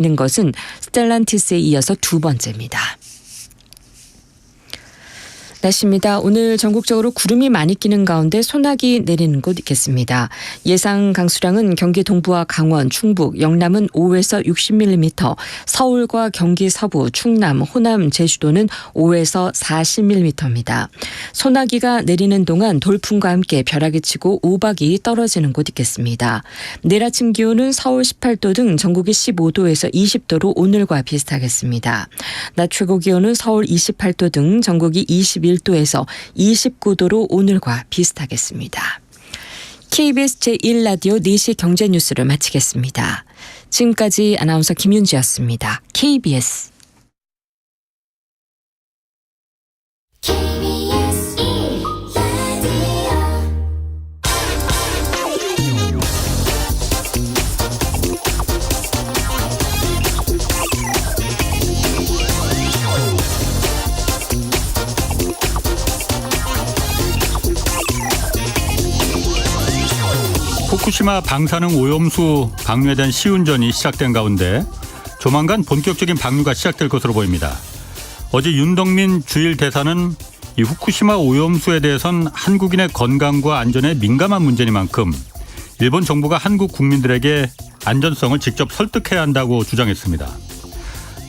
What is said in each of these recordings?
있는 것은 스텔란티스에 이어서 두 번째입니다. 날씨입니다. 오늘 전국적으로 구름이 많이 끼는 가운데 소나기 내리는 곳 있겠습니다. 예상 강수량은 경기 동부와 강원, 충북, 영남은 5에서 60mm, 서울과 경기 서부, 충남, 호남, 제주도는 5에서 40mm입니다. 소나기가 내리는 동안 돌풍과 함께 벼락이 치고 우박이 떨어지는 곳 있겠습니다. 내일 아침 기온은 서울 18도 등 전국이 15도에서 20도로 오늘과 비슷하겠습니다. 낮 최고 기온은 서울 28도 등 전국이 21도에서 29도로 오늘과 비슷하겠습니다. KBS 제1라디오 4시 경제뉴스를 마치겠습니다. 지금까지 아나운서 김윤지였습니다. KBS 후쿠시마 방사능 오염수 방류에 대한 시운전이 시작된 가운데 조만간 본격적인 방류가 시작될 것으로 보입니다. 어제 윤덕민 주일 대사는 이 후쿠시마 오염수에 대해선 한국인의 건강과 안전에 민감한 문제니만큼 일본 정부가 한국 국민들에게 안전성을 직접 설득해야 한다고 주장했습니다.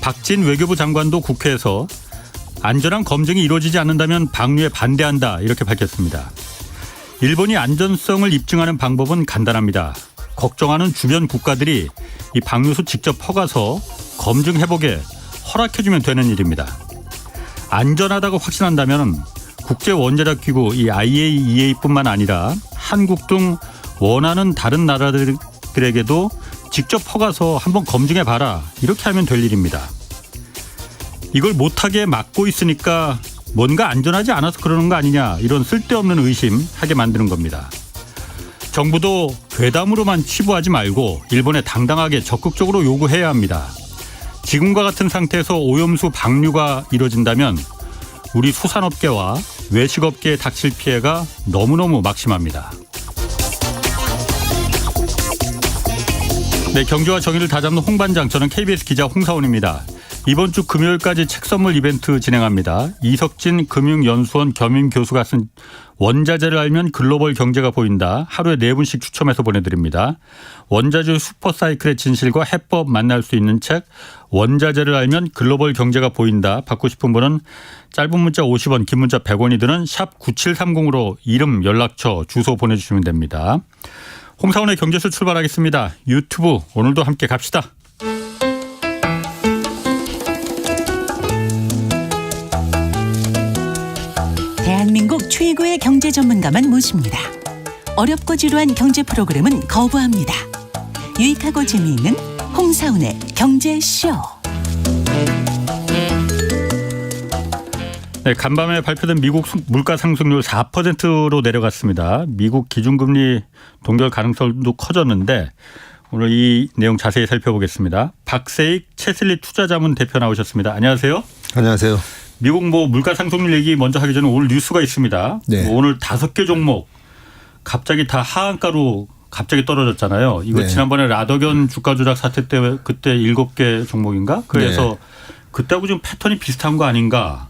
박진 외교부 장관도 국회에서 안전한 검증이 이루어지지 않는다면 방류에 반대한다 이렇게 밝혔습니다. 일본이 안전성을 입증하는 방법은 간단합니다. 걱정하는 주변 국가들이 이 방류수 직접 퍼가서 검증해보게 허락해주면 되는 일입니다. 안전하다고 확신한다면 국제원자력기구 이 IAEA뿐만 아니라 한국 등 원하는 다른 나라들에게도 직접 퍼가서 한번 검증해봐라 이렇게 하면 될 일입니다. 이걸 못하게 막고 있으니까 뭔가 안전하지 않아서 그러는 거 아니냐 이런 쓸데없는 의심하게 만드는 겁니다. 정부도 괴담으로만 치부하지 말고 일본에 당당하게 적극적으로 요구해야 합니다. 지금과 같은 상태에서 오염수 방류가 이뤄진다면 우리 수산업계와 외식업계에 닥칠 피해가 너무너무 막심합니다. 네, 경제와 정의를 다잡는 홍반장, 저는 KBS 기자 홍사원입니다. 이번 주 금요일까지 책 선물 이벤트 진행합니다. 이석진 금융연수원 겸임교수가 쓴 원자재를 알면 글로벌 경제가 보인다. 하루에 4분씩 추첨해서 보내드립니다. 원자재 슈퍼사이클의 진실과 해법 만날 수 있는 책 원자재를 알면 글로벌 경제가 보인다. 받고 싶은 분은 짧은 문자 50원, 긴 문자 100원이 드는 샵 9730으로 이름, 연락처, 주소 보내주시면 됩니다. 홍사원의 경제수 출발하겠습니다. 유튜브 오늘도 함께 갑시다. 대한민국 최고의 경제 전문가만 모십니다. 어렵고 지루한 경제 프로그램은 거부합니다. 유익하고 재미있는 홍사훈의 경제쇼. 네, 간밤에 발표된 미국 물가 상승률 4%로 내려갔습니다. 미국 기준금리 동결 가능성도 커졌는데 오늘 이 내용 자세히 살펴보겠습니다. 박세익 채슬리 투자자문 대표 나오셨습니다. 안녕하세요. 안녕하세요. 미국 물가 상승률 얘기 먼저 하기 전에 오늘 뉴스가 있습니다. 네. 오늘 5개 종목 갑자기 다 하한가로 갑자기 떨어졌잖아요. 이거 네. 지난번에 라더견 주가 조작 사태 때 그때 7개 종목인가? 그래서 네. 그때하고 좀 패턴이 비슷한 거 아닌가?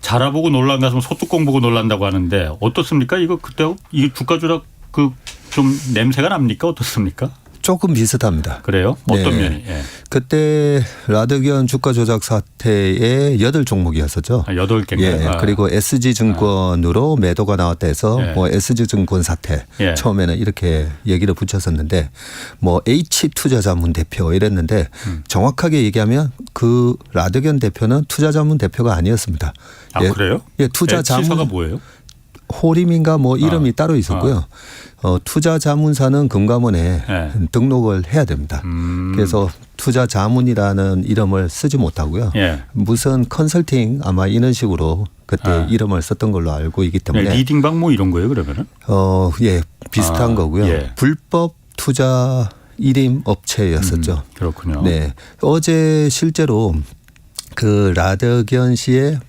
자라보고 놀란 가슴 소뚜껑 보고 놀란다고 하는데 어떻습니까? 이거 그때하고 이 주가 조작 그 좀 냄새가 납니까? 어떻습니까? 조금 비슷합니다. 그래요? 어떤 네. 면이? 예. 그때 라더견 주가 조작 사태에 8종목이었었죠. 8개인가요? 예. 그리고 SG증권으로 매도가 나왔다 해서 예. 뭐 SG증권 사태 예. 처음에는 이렇게 얘기를 붙였었는데 뭐 H투자자문 대표 이랬는데 정확하게 얘기하면 그 라더견 대표는 투자자문 대표가 아니었습니다. 아, 예. 그래요? 예, 투자자문. H사가 뭐예요? 호림인가 뭐 이름이 따로 있었고요. 투자자문사는 금감원에 네. 등록을 해야 됩니다. 그래서 투자자문이라는 이름을 쓰지 못하고요. 예. 무슨 컨설팅 아마 이런 식으로 그때 이름을 썼던 걸로 알고 있기 때문에 네, 리딩방 뭐 이런 거예요, 그러면은? 예, 비슷한 거고요. 예. 불법 투자 일임 업체였었죠. 그렇군요. 네. 어제 실제로 그 라더견 씨의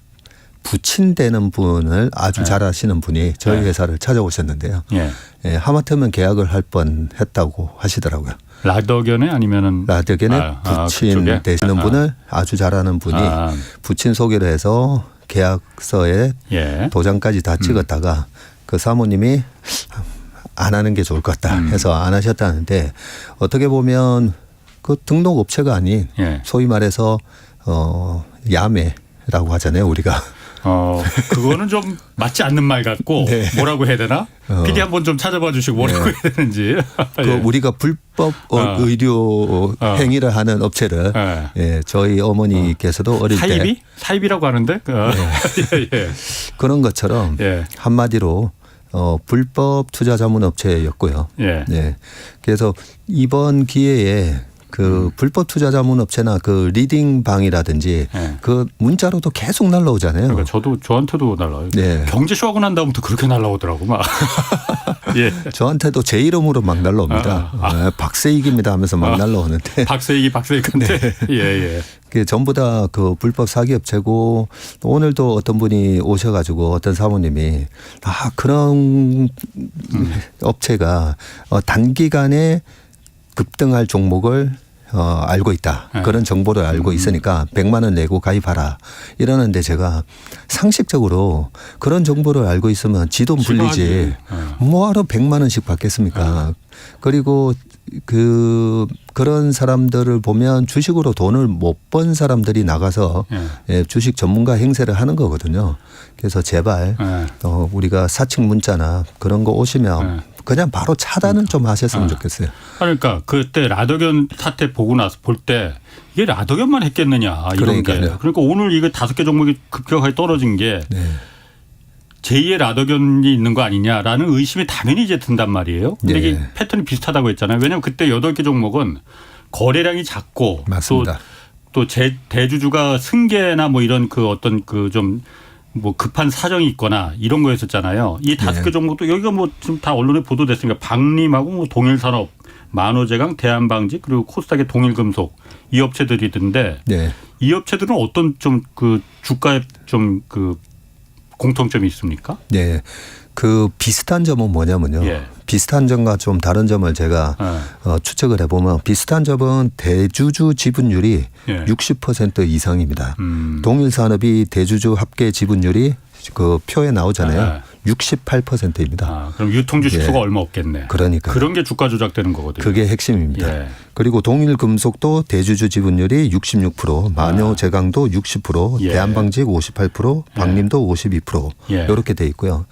부친 되는 분을 아주 네. 잘 아시는 분이 저희 네. 회사를 찾아오셨는데요. 예. 예, 하마터면 계약을 할 뻔했다고 하시더라고요. 라더견에 아니면은 라드겐의 부친 그쪽에? 되시는 분을 아주 잘 아는 분이 아. 부친 소개를 해서 계약서에 예. 도장까지 다 찍었다가 그 사모님이 안 하는 게 좋을 것 같다 해서 안 하셨다는데 어떻게 보면 그 등록 업체가 아닌 예. 소위 말해서 야매라고 하잖아요 우리가. 그거는 좀 맞지 않는 말 같고 네. 뭐라고 해야 되나? PD 한번 좀 찾아봐 주시고 뭐라고 네. 해야 되는지. 그 예. 우리가 불법 의료 행위를 하는 업체를 예. 예, 저희 어머니께서도 어릴 때 사입이? 사입이라고 하는데? 예. 예. 그런 것처럼 예. 한마디로 불법 투자 자문 업체였고요. 예. 네. 그래서 이번 기회에 그 불법 투자 자문 업체나 그 리딩 방이라든지 예. 그 문자로도 계속 날라오잖아요. 그러니까 저한테도 날라요. 네. 경제쇼 하고 난 다음부터 그렇게 날라오더라고 막. 예. 저한테도 제 이름으로 막 날라옵니다. 네, 박세익입니다 하면서 막 날라오는데 박세익한데. 예, 예. 그게 전부 다 그 불법 사기 업체고 오늘도 어떤 분이 오셔가지고 어떤 사모님이 그런 업체가 단기간에 급등할 종목을 알고 있다. 네. 그런 정보를 알고 있으니까 100만 원 내고 가입하라. 이러는데 제가 상식적으로 그런 정보를 알고 있으면 지돈 불리지. 뭐하러 100만 원씩 받겠습니까? 그리고 그런 사람들을 보면 주식으로 돈을 못 번 사람들이 나가서 예, 주식 전문가 행세를 하는 거거든요. 그래서 제발 우리가 사칭 문자나 그런 거 오시면 그냥 바로 차단은 좀 하셨으면 좋겠어요. 그러니까 그때 라더견 사태 보고 나서 볼 때 이게 라더견만 했겠느냐 이런 게. 그러니까요. 그러니까 오늘 이거 5개 종목이 급격하게 떨어진 게 네. 제2의 라더견이 있는 거 아니냐라는 의심이 당연히 이제 든단 말이에요. 근데 네. 이게 패턴이 비슷하다고 했잖아요. 왜냐하면 그때 8개 종목은 거래량이 작고 맞습니다. 또 대주주가 승계나 뭐 이런 그 어떤 그 좀 뭐 급한 사정이 있거나 이런 거였었잖아요. 이 5개 네. 종목도 여기가 뭐 지금 다 언론에 보도됐으니까 박림하고 뭐 동일산업, 만호제강, 대한방지 그리고 코스닥의 동일금속 이 업체들이던데 네. 이 업체들은 어떤 좀 그 주가에 좀 그 공통점이 있습니까? 네. 그 비슷한 점은 뭐냐면요. 예. 비슷한 점과 좀 다른 점을 제가 추측을 해보면 비슷한 점은 대주주 지분율이 예. 60% 이상입니다. 동일산업이 대주주 합계 지분율이 그 표에 나오잖아요. 68%입니다. 그럼 유통주식 예. 수가 얼마 없겠네. 그러니까요. 그런 게 주가 조작되는 거거든요. 그게 핵심입니다. 예. 그리고 동일금속도 대주주 지분율이 66%, 만효제강도 60%, 예. 대한방직 58%, 박림도 52% 예. 이렇게 돼 있고요.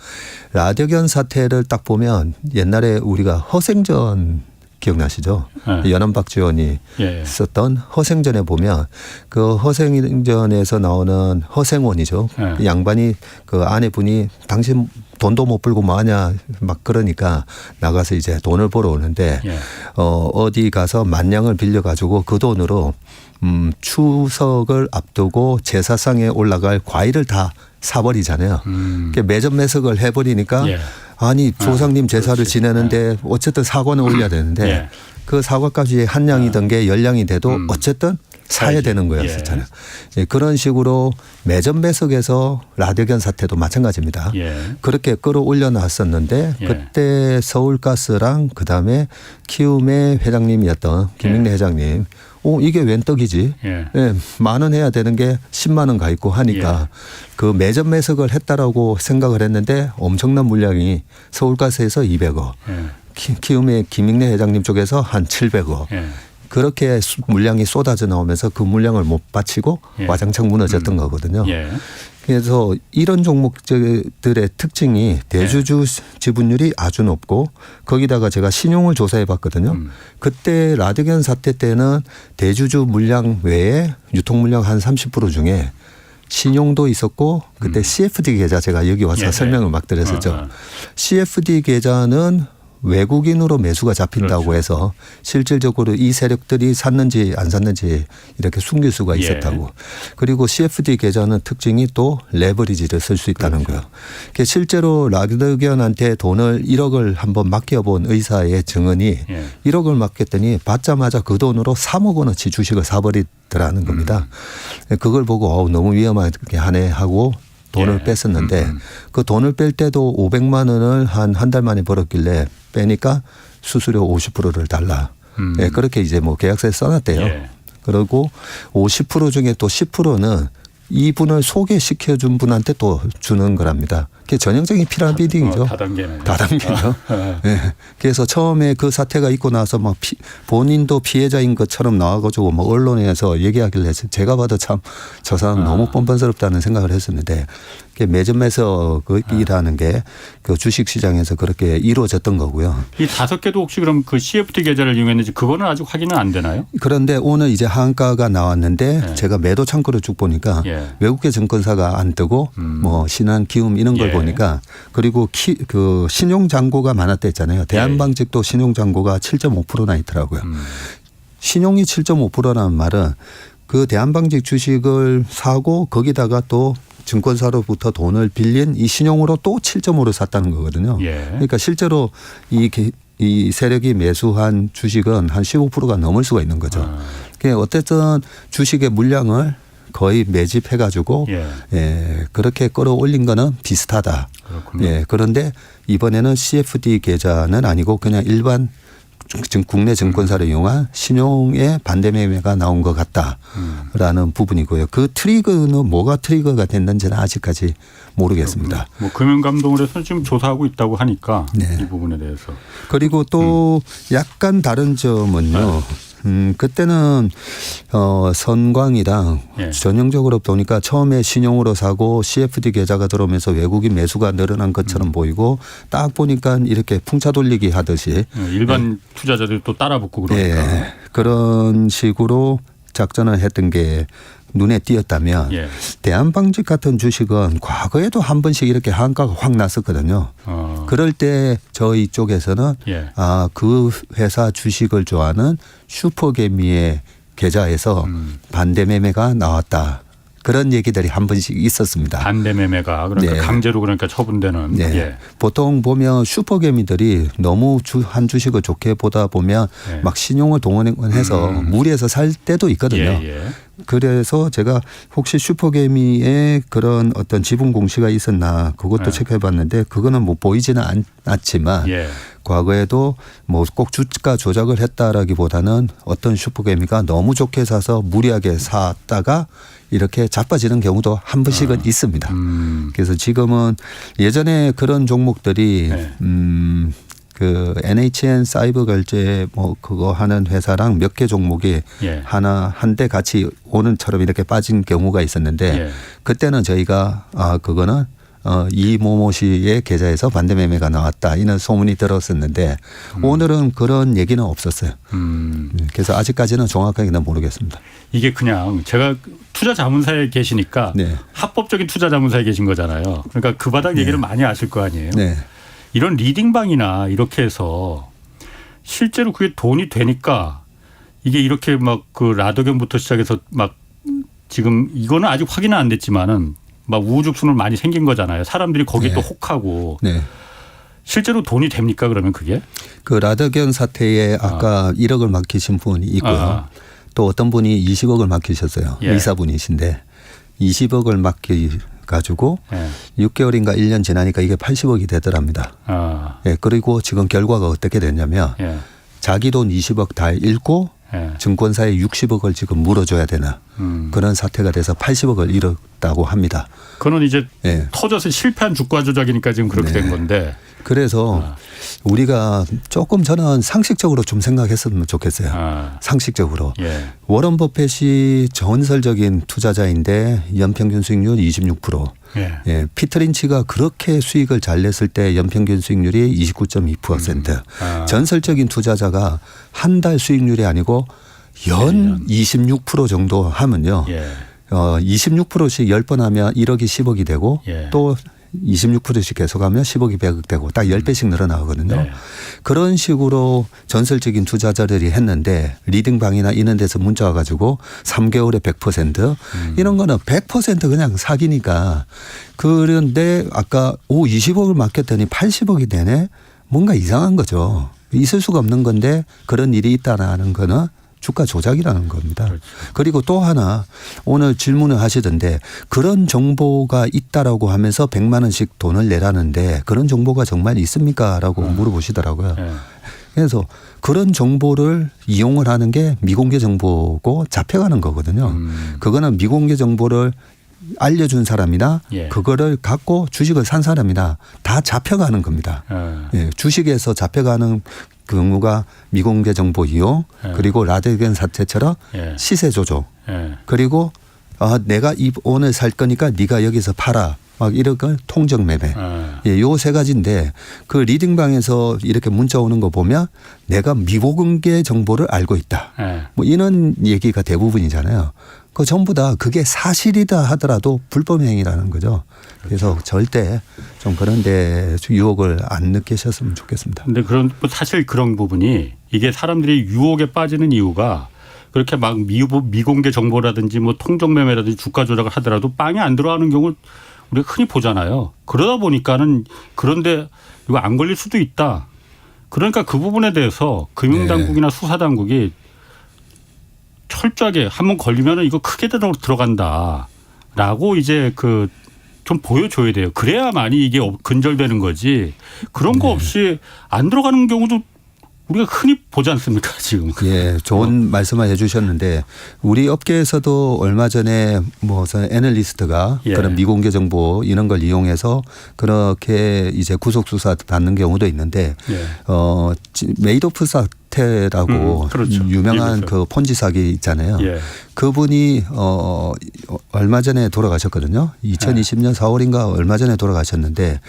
라더견 사태를 딱 보면 옛날에 우리가 허생전 기억나시죠? 예. 연암박지원이 예. 썼던 허생전에 보면 그 허생전에서 나오는 허생원이죠. 예. 그 양반이 그 아내분이 당신 돈도 못 벌고 뭐하냐 막 그러니까 나가서 이제 돈을 벌어 오는데 예. 어디 가서 만냥을 빌려 가지고 그 돈으로 추석을 앞두고 제사상에 올라갈 과일을 다 사버리잖아요. 매점 매석을 해버리니까 예. 아니 조상님 제사를 그렇지. 지내는데 어쨌든 사과는 올려야 되는데 예. 그 사과값이 한 냥이던 게 10냥이 돼도 어쨌든 사야 사야지. 되는 거였었잖아요. 예, 그런 식으로 매점 매석에서 라더견 사태도 마찬가지입니다. 예. 그렇게 끌어올려 놨었는데 예. 그때 서울가스랑 그다음에 키움의 회장님이었던 김익래 회장님 이게 웬 떡이지? 예. 예, 10,000원 해야 되는 게 10만 원 가 있고 하니까 그 매점 매석을 했다라고 생각을 했는데 엄청난 물량이 서울가스에서 200억, 예. 키움의 김익래 회장님 쪽에서 한 700억. 예. 그렇게 물량이 쏟아져 나오면서 그 물량을 못 바치고 예. 와장창 무너졌던 거거든요. 예. 그래서 이런 종목들의 특징이 대주주 지분율이 아주 높고 거기다가 제가 신용을 조사해 봤거든요. 그때 라더견 사태 때는 대주주 물량 외에 유통 물량 한 30% 중에 신용도 있었고 그때 CFD 계좌 제가 여기 와서 예. 설명을 막 드렸었죠. CFD 계좌는 외국인으로 매수가 잡힌다고 그렇죠. 해서 실질적으로 이 세력들이 샀는지 안 샀는지 이렇게 숨길 수가 예. 있었다고. 그리고 CFD 계좌는 특징이 또 레버리지를 쓸 수 있다는 그렇죠. 거예요. 그러니까 실제로 라더견한테 돈을 1억을 한번 맡겨본 의사의 증언이 예. 1억을 맡겼더니 받자마자 그 돈으로 3억 원어치 주식을 사버리더라는 겁니다. 그걸 보고 너무 위험하게 하네 하고 돈을 예. 뺐었는데 그 돈을 뺄 때도 500만 원을 한 달 만에 벌었길래 빼니까 수수료 50%를 달라. 예, 그렇게 이제 뭐 계약서에 써놨대요. 예. 그리고 50% 중에 또 10%는 이분을 소개시켜 준 분한테 또 주는 거랍니다. 그게 전형적인 피라미딩이죠. 다단계네. 다단계죠. 예. 그래서 처음에 그 사태가 있고 나서 막 본인도 피해자인 것처럼 나와가지고 뭐 언론에서 얘기하길래 제가 봐도 참 저 사람 너무 뻔뻔스럽다는 생각을 했었는데 매점 매석이라는 게 그 주식 시장에서 그렇게 이루어졌던 거고요. 이 5개도 혹시 그럼 그 CFD 계좌를 이용했는지 그거는 아직 확인은 안 되나요? 그런데 오늘 이제 한가가 나왔는데 예. 제가 매도 창구를 쭉 보니까 예. 외국계 증권사가 안 뜨고 뭐 신한, 기움 이런 걸 예. 보니까 그리고 그 신용 잔고가 많았다 했잖아요. 대한방직도 신용 잔고가 7.5%나 있더라고요. 신용이 7.5%라는 말은 그 대한방직 주식을 사고 거기다가 또 증권사로부터 돈을 빌린 이 신용으로 또 7.5를 샀다는 거거든요. 예. 그러니까 실제로 이 세력이 매수한 주식은 한 15%가 넘을 수가 있는 거죠. 그러니까 어쨌든 주식의 물량을 거의 매집해 가지고 예, 그렇게 끌어올린 거는 비슷하다. 그렇군요. 예, 그런데 이번에는 CFD 계좌는 아니고 그냥 일반 국내 증권사를 이용한 신용의 반대 매매가 나온 것 같다라는 부분이고요. 그 트리거는 뭐가 트리거가 됐는지는 아직까지 모르겠습니다. 뭐 금융감독원에서는 지금 조사하고 있다고 하니까 네. 이 부분에 대해서. 그리고 또 약간 다른 점은요. 그때는 선광이랑 예. 전형적으로 보니까 처음에 신용으로 사고 CFD 계좌가 들어오면서 외국인 매수가 늘어난 것처럼 보이고 딱 보니까 이렇게 풍차 돌리기 하듯이 일반 투자자들이 또 따라붙고 그러니까. 예, 그런 식으로 작전을 했던 게 눈에 띄었다면 예. 대한방직 같은 주식은 과거에도 한 번씩 이렇게 한가가 확 났었거든요. 그럴 때 저희 쪽에서는 예. 그 회사 주식을 좋아하는 슈퍼개미의 계좌에서 반대 매매가 나왔다. 그런 얘기들이 한 번씩 있었습니다. 반대 매매가 그러니까 네. 강제로 그러니까 처분되는. 네. 예. 보통 보면 슈퍼개미들이 너무 한 주식을 좋게 보다 보면 네. 막 신용을 동원해서 무리해서 살 때도 있거든요. 예. 그래서 제가 혹시 슈퍼개미의 그런 어떤 지분 공시가 있었나 그것도 네. 체크해 봤는데 그거는 뭐 보이지는 않지만 예. 과거에도 뭐 꼭 주가 조작을 했다라기보다는 어떤 슈퍼개미가 너무 좋게 사서 무리하게 샀다가 이렇게 자빠지는 경우도 한 번씩은 있습니다. 그래서 지금은 예전에 그런 종목들이 네. 그 NHN 사이버 결제 뭐 그거 하는 회사랑 몇 개 종목이 예. 한데 같이 오는처럼 이렇게 빠진 경우가 있었는데 예. 그때는 저희가 그거는 이모모 씨의 계좌에서 반대 매매가 나왔다 이런 소문이 들었었는데 오늘은 그런 얘기는 없었어요. 그래서 아직까지는 정확하게는 모르겠습니다. 이게 그냥 제가 투자 자문사에 계시니까 네. 합법적인 투자 자문사에 계신 거잖아요. 그러니까 그 바닥 얘기를 많이 아실 거 아니에요. 네. 이런 리딩방이나 이렇게 해서 실제로 그게 돈이 되니까 이게 이렇게 막 그 라더견부터 시작해서 막 지금 이거는 아직 확인은 안 됐지만은 막 우후죽순을 많이 생긴 거잖아요. 사람들이 거기에 네. 또 혹하고 네. 실제로 돈이 됩니까 그러면 그게? 그 라더견 사태에 아까 1억을 맡기신 분이 있고요. 또 어떤 분이 20억을 맡기셨어요. 예. 의사분이신데 20억을 맡겨가지고 예. 6개월인가 1년 지나니까 이게 80억이 되더랍니다. 예, 그리고 지금 결과가 어떻게 됐냐면 예. 자기 돈 20억 다 잃고 예. 증권사에 60억을 지금 물어줘야 되나 그런 사태가 돼서 80억을 잃었다고 합니다. 그거는 이제 예. 터져서 실패한 주가 조작이니까 지금 그렇게 네. 된 건데. 그래서 우리가 조금 저는 상식적으로 좀 생각했으면 좋겠어요. 상식적으로. 예. 워런 버핏이 전설적인 투자자인데 연평균 수익률 26%. 예. 예, 피터 린치가 그렇게 수익을 잘 냈을 때 연평균 수익률이 29.2%. 전설적인 투자자가 한 달 수익률이 아니고 연 26% 정도 하면요. 예. 26%씩 10번 하면 1억이 10억이 되고 예. 또 26%씩 계속하면 10억이 100억 되고 딱 10배씩 늘어나거든요. 네. 그런 식으로 전설적인 투자자들이 했는데 리딩방이나 이런 데서 문자 와가지고 3개월에 100% 이런 거는 100% 그냥 사기니까 그런데 아까 20억을 맡겼더니 80억이 되네 뭔가 이상한 거죠. 있을 수가 없는 건데 그런 일이 있다라는 거는 주가 조작이라는 겁니다. 그렇죠. 그리고 또 하나 오늘 질문을 하시던데 그런 정보가 있다라고 하면서 100만 원씩 돈을 내라는데 그런 정보가 정말 있습니까? 라고 물어보시더라고요. 네. 그래서 그런 정보를 이용을 하는 게 미공개 정보고 잡혀가는 거거든요. 그거는 미공개 정보를 알려준 사람이나 예. 그거를 갖고 주식을 산 사람이나 다 잡혀가는 겁니다. 예, 주식에서 잡혀가는 경우가 미공개 정보 이용 그리고 라데겐 사태처럼 예. 시세 조종 예. 그리고 내가 오늘 살 거니까 네가 여기서 팔아 막 이런 걸 통정 매매. 예, 요 세 가지인데 그 리딩방에서 이렇게 문자 오는 거 보면 내가 미공개 정보를 알고 있다. 예. 뭐 이런 얘기가 대부분이잖아요. 그 전부 다 그게 사실이다 하더라도 불법 행위라는 거죠. 그래서 절대 좀 그런데 유혹을 안 느끼셨으면 좋겠습니다. 근데 사실 그런 부분이 이게 사람들이 유혹에 빠지는 이유가 그렇게 막 미공개 정보라든지 뭐 통정매매라든지 주가 조작을 하더라도 빵이 안 들어가는 경우 우리가 흔히 보잖아요. 그러다 보니까는 그런데 이거 안 걸릴 수도 있다. 그러니까 그 부분에 대해서 금융당국이나 수사당국이 철저하게 한번 걸리면은 이거 크게 들어간다라고 이제 좀 보여줘야 돼요. 그래야만이 이게 근절되는 거지. 그런 거 없이 안 들어가는 경우도 우리가 흔히 보지 않습니까 지금. 예, 좋은 말씀을 해주셨는데 우리 업계에서도 얼마 전에 무슨 애널리스트가 예. 그런 미공개 정보 이런 걸 이용해서 그렇게 이제 구속 수사 받는 경우도 있는데 예. 메이도프 사태라고 그렇죠. 유명한 미국에서. 그 폰지 사기 있잖아요. 예. 그분이 얼마 전에 돌아가셨거든요. 2020년 4월인가 얼마 전에 돌아가셨는데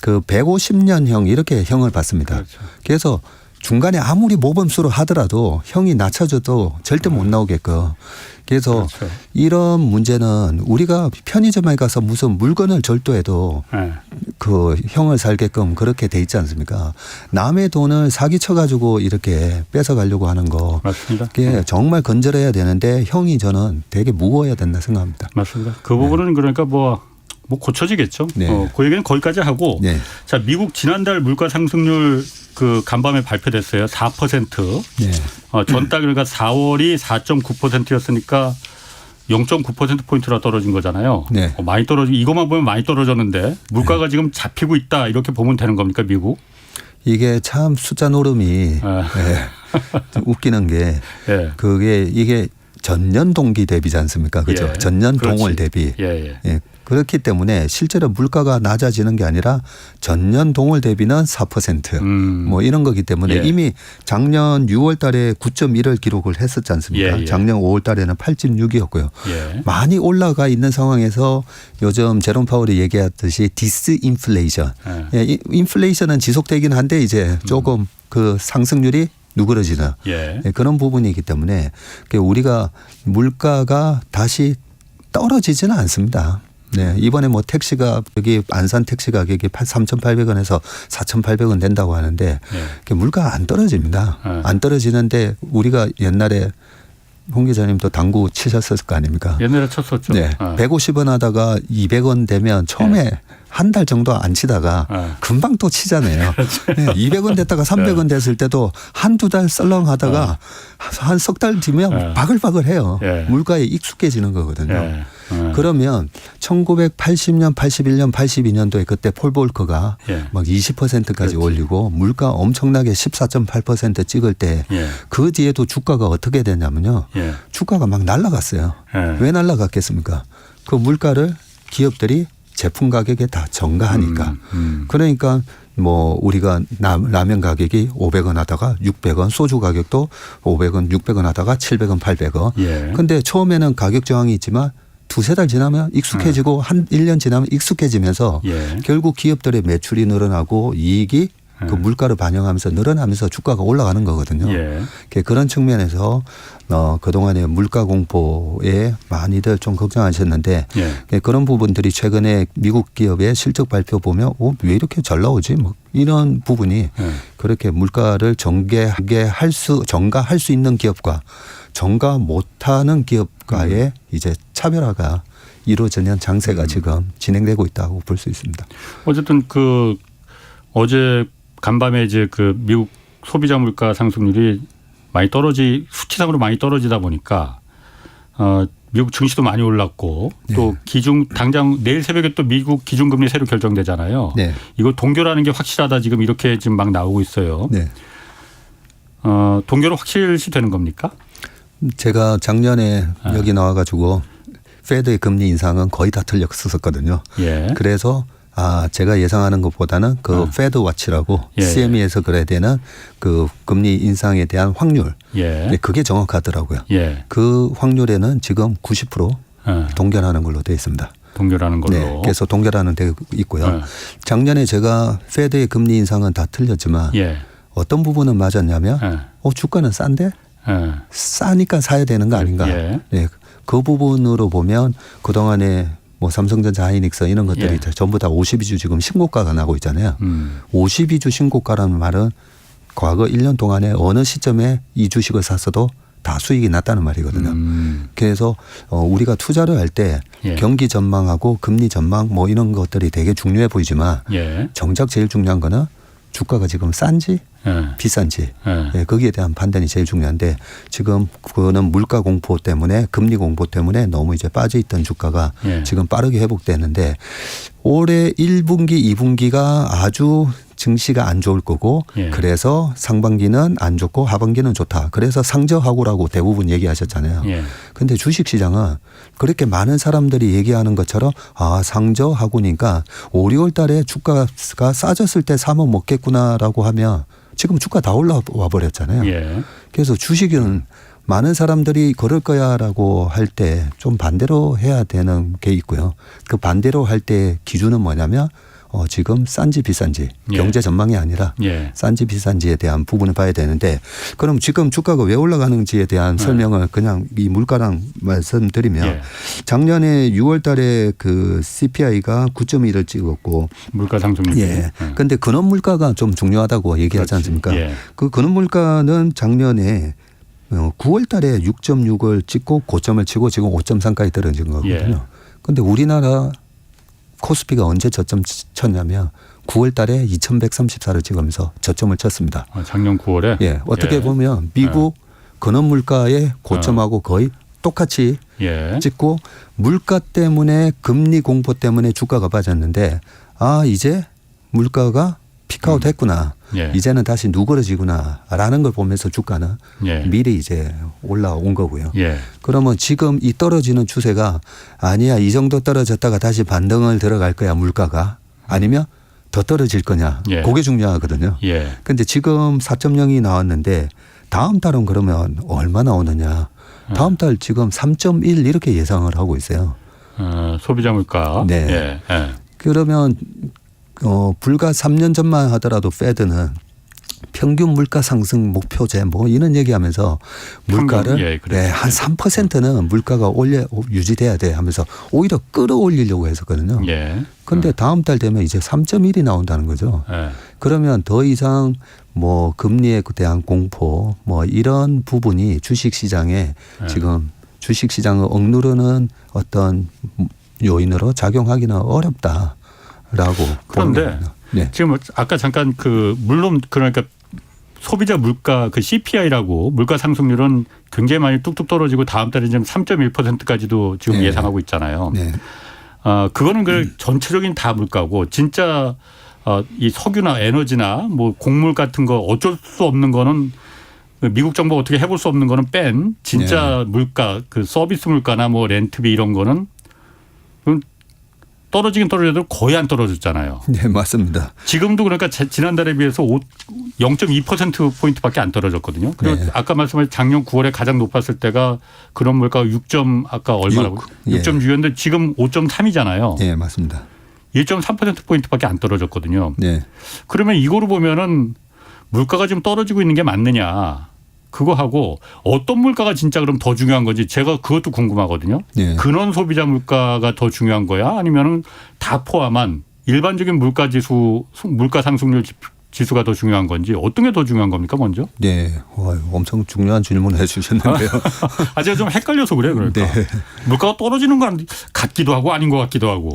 그 150년형 이렇게 형을 받습니다. 그렇죠. 그래서 중간에 아무리 모범수로 하더라도 형이 낮춰져도 절대 못 나오게끔. 그래서 그렇죠. 이런 문제는 우리가 편의점에 가서 무슨 물건을 절도해도 예. 그 형을 살게끔 그렇게 돼 있지 않습니까? 남의 돈을 사기쳐 가지고 이렇게 뺏어가려고 하는 거. 맞습니다. 그게 정말 건절해야 되는데 형이 저는 되게 무거워야 된다 생각합니다. 맞습니다. 그 부분은 그러니까 뭐 고쳐지겠죠. 네. 그 얘기는 거기까지 하고. 네. 자, 미국 지난달 물가 상승률 간밤에 발표됐어요. 4%. 네. 전달 그러니까 4월이 4.9%였으니까 0.9%포인트나 떨어진 거잖아요. 네. 많이 이것만 보면 많이 떨어졌는데 물가가 지금 잡히고 있다 이렇게 보면 되는 겁니까 미국? 이게 참 숫자 노름이 네. 좀 웃기는 게 예. 이게 전년 동기 대비지 않습니까? 그렇죠. 예. 전년 그렇지. 동월 대비. 예. 예. 그렇기 때문에 실제로 물가가 낮아지는 게 아니라 전년 동월 대비는 4% 뭐 이런 거기 때문에 예. 이미 작년 6월 달에 9.1을 기록을 했었지 않습니까? 예. 작년 5월 달에는 8.6이었고요. 예. 많이 올라가 있는 상황에서 요즘 제롬 파월이 얘기했듯이 디스인플레이션. 예. 인플레이션은 지속되긴 한데 이제 조금 그 상승률이 누그러지는 예. 그런 부분이기 때문에 우리가 물가가 다시 떨어지지는 않습니다. 네, 이번에 뭐 택시가 여기 안산 택시 가격이 3,800원에서 4,800원 된다고 하는데 물가가 안 떨어집니다. 안 떨어지는데 우리가 옛날에 홍 기자님도 당구 치셨을 거 아닙니까? 옛날에 쳤었죠. 네, 150원 하다가 200원 되면 처음에 한 달 정도 안 치다가 금방 또 치잖아요. 네, 200원 됐다가 300원 됐을 때도 한두 달 썰렁하다가 한 석 달 뒤면 바글바글해요. 물가에 익숙해지는 거거든요. 그러면 1980년, 81년, 82년도에 그때 폴 볼커가 막 20%까지 그렇지. 올리고 물가 엄청나게 14.8% 찍을 때 그 뒤에도 주가가 어떻게 됐냐면요. 주가가 막 날아갔어요. 왜 날아갔겠습니까? 그 물가를 기업들이 제품 가격에 다 전가하니까. 그러니까 뭐 우리가 라면 가격이 500원 하다가 600원, 소주 가격도 500원, 600원 하다가 700원, 800원. 근데 처음에는 가격 저항이 있지만 두세 달 지나면 익숙해지고 한 1년 지나면 익숙해지면서 결국 기업들의 매출이 늘어나고 이익이 그 물가를 반영하면서 늘어나면서 주가가 올라가는 거거든요. 그런 측면에서 그동안의 물가 공포에 많이들 좀 걱정하셨는데 그런 부분들이 최근에 미국 기업의 실적 발표 보면 왜 이렇게 잘 나오지? 뭐 이런 부분이 그렇게 물가를 전가할 수 있는 기업과 전가 못하는 기업과의 이제 차별화가 이루어지는 장세가 지금 진행되고 있다고 볼 수 있습니다. 어쨌든 어제 간밤에 이제 미국 소비자 물가 상승률이 수치상으로 많이 떨어지다 보니까 미국 증시도 많이 올랐고 또 당장 내일 새벽에 또 미국 기준금리 새로 결정되잖아요. 네. 이거 동결하는 게 확실하다 지금 이렇게 지금 막 나오고 있어요. 네. 동결은 확실시 되는 겁니까? 제가 작년에 여기 나와가지고 페드의 금리 인상은 거의 다 틀렸었거든요. 예. 그래서 제가 예상하는 것보다는 그 페드 와치라고 CME에서 그래야 되는 그 금리 인상에 대한 확률, 그게 정확하더라고요. 그 확률에는 지금 90% 동결하는 걸로 되어 있습니다. 동결하는 걸로. 네, 그래서 동결하는 데 있고요. 작년에 제가 페드의 금리 인상은 다 틀렸지만 어떤 부분은 맞았냐면 주가는 싼데 싸니까 사야 되는 거 아닌가. 네, 그 부분으로 보면 그동안에 뭐 삼성전자, 하이닉스 이런 것들이 전부 다 52주 지금 신고가가 나고 있잖아요. 52주 신고가라는 말은 과거 1년 동안에 어느 시점에 이 주식을 샀어도 다 수익이 났다는 말이거든요. 그래서 우리가 투자를 할 때 경기 전망하고 금리 전망 뭐 이런 것들이 되게 중요해 보이지만 정작 제일 중요한 거는 주가가 지금 싼지 비싼지 거기에 대한 판단이 제일 중요한데 지금 그거는 물가 공포 때문에 금리 공포 때문에 너무 이제 빠져 있던 주가가 지금 빠르게 회복되는데 올해 1분기, 2분기가 아주 증시가 안 좋을 거고 그래서 상반기는 안 좋고 하반기는 좋다. 그래서 상저하고라고 대부분 얘기하셨잖아요. 그런데 주식시장은 그렇게 많은 사람들이 얘기하는 것처럼 상저하고니까 5, 6월 달에 주가가 싸졌을 때 사면 먹겠구나라고 하면 지금 주가 다 올라와 버렸잖아요. 그래서 주식은 많은 사람들이 그럴 거야라고 할 때 좀 반대로 해야 되는 게 있고요. 그 반대로 할 때 기준은 뭐냐면 지금 싼지 비싼지 경제 전망이 아니라 싼지 비싼지에 대한 부분을 봐야 되는데 그럼 지금 주가가 왜 올라가는지에 대한 설명을 그냥 이 물가랑 말씀드리면 작년에 6월 달에 그 CPI가 9.1을 찍었고 물가 상승률. 그런데 근원 물가가 좀 중요하다고 얘기하지 않습니까? 그 근원 물가는 작년에 9월 달에 6.6을 찍고 고점을 치고 지금 5.3까지 떨어진 거거든요. 그런데 우리나라 코스피가 언제 저점 쳤냐면 9월 달에 2134를 찍으면서 저점을 쳤습니다. 작년 9월에? 어떻게 보면 미국 근원 물가의 고점하고 거의 똑같이 찍고 물가 때문에 금리 공포 때문에 주가가 빠졌는데 이제 물가가 피크아웃 했구나. 이제는 다시 누그러지구나라는 걸 보면서 주가는 미리 이제 올라온 거고요. 그러면 지금 이 떨어지는 추세가 아니야 이 정도 떨어졌다가 다시 반등을 들어갈 거야 물가가 아니면 더 떨어질 거냐. 그게 중요하거든요. 그런데 지금 4.0이 나왔는데 다음 달은 그러면 얼마 나오느냐. 다음 달 지금 3.1 이렇게 예상을 하고 있어요. 소비자 물가. 그러면 불과 3년 전만 하더라도 페드는 평균 물가 상승 목표제 뭐 이런 얘기하면서 물가를 한 3%는 물가가 유지돼야 돼 하면서 오히려 끌어올리려고 했었거든요. 그런데 다음 달 되면 이제 3.1이 나온다는 거죠. 그러면 더 이상 뭐 금리에 대한 공포 뭐 이런 부분이 주식시장에 지금 주식시장을 억누르는 어떤 요인으로 작용하기는 어렵다. 그런데 지금 아까 잠깐 물론 그러니까 소비자 물가 CPI라고 물가 상승률은 굉장히 많이 뚝뚝 떨어지고 다음 달에 지금 3.1%까지도 지금 예상하고 있잖아요. 그거는 전체적인 다 물가고 진짜 이 석유나 에너지나 뭐 곡물 같은 거 어쩔 수 없는 거는 미국 정부가 어떻게 해볼 수 없는 거는 뺀 진짜 물가 서비스 물가나 뭐 렌트비 이런 거는 떨어지긴 떨어져도 거의 안 떨어졌잖아요. 네, 맞습니다. 지금도 그러니까 지난달에 비해서 0.2%포인트밖에 안 떨어졌거든요. 그리고 아까 말씀하신 작년 9월에 가장 높았을 때가 그런 물가가 6.6였는데 지금 5.3이잖아요. 네, 맞습니다. 1.3%포인트밖에 안 떨어졌거든요. 그러면 이거로 보면은 물가가 지금 떨어지고 있는 게 맞느냐. 그거 하고 어떤 물가가 진짜 그럼 더 중요한 건지 제가 그것도 궁금하거든요. 근원 소비자 물가가 더 중요한 거야? 아니면은 다 포함한 일반적인 물가 상승률 지수가 더 중요한 건지 어떤 게 더 중요한 겁니까 먼저? 엄청 중요한 질문을 해주셨는데요. 제가 좀 헷갈려서 그래요. 그러니까 물가가 떨어지는 건 같기도 하고 아닌 것 같기도 하고.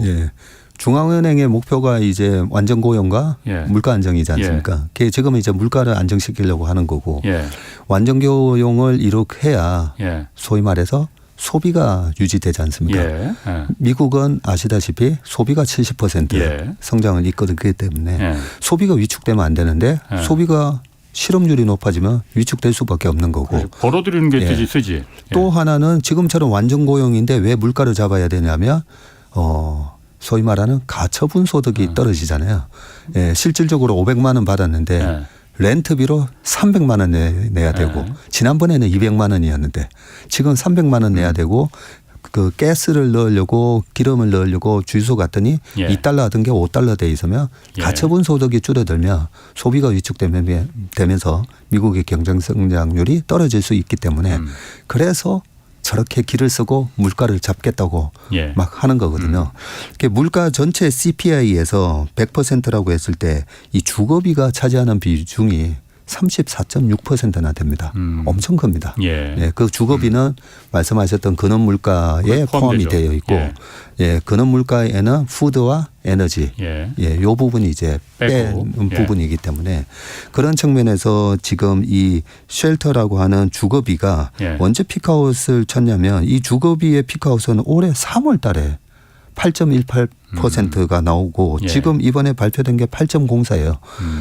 중앙은행의 목표가 이제 완전 고용과 예. 물가 안정이지 않습니까? 그게 지금은 이제 물가를 안정시키려고 하는 거고 예. 완전 고용을 이렇게 해야 예. 소위 말해서 소비가 유지되지 않습니까? 예. 예. 미국은 아시다시피 소비가 70% 예. 성장을 이끌기 때문에 예. 소비가 위축되면 안 되는데 예. 소비가 실업률이 높아지면 위축될 수밖에 없는 거고 그렇죠. 벌어들이는 게 예. 쓰지. 예. 또 하나는 지금처럼 완전 고용인데 왜 물가를 잡아야 되냐면 소위 말하는 가처분 소득이 떨어지잖아요. 예, 실질적으로 500만 원 받았는데 예. 렌트비로 300만 원 내야 되고 지난번에는 200만 원이었는데 지금 300만 원 내야 되고 그 가스를 넣으려고 기름을 넣으려고 주유소 갔더니 예. 2달러 하던 게 5달러 돼 있으면 예. 가처분 소득이 줄어들면 소비가 위축되면서 미국의 경쟁 성장률이 떨어질 수 있기 때문에 그래서 저렇게 길을 쓰고 물가를 잡겠다고 예. 막 하는 거거든요. 물가 전체 CPI에서 100%라고 했을 때 이 주거비가 차지하는 비중이 34.6%나 됩니다. 엄청 큽니다. 예. 예, 그 주거비는 말씀하셨던 근원 물가에 포함이 포함되죠. 되어 있고 예. 예, 근원 물가에는 푸드와 에너지 예. 예, 요 부분이 이제 빼고. 빼는 예. 부분이기 때문에 그런 측면에서 지금 이 쉘터라고 하는 주거비가 예. 언제 피크아웃을 쳤냐면 이 주거비의 피크아웃은 올해 3월 달에 8.18%가 나오고 예. 지금 이번에 발표된 게 8.04예요.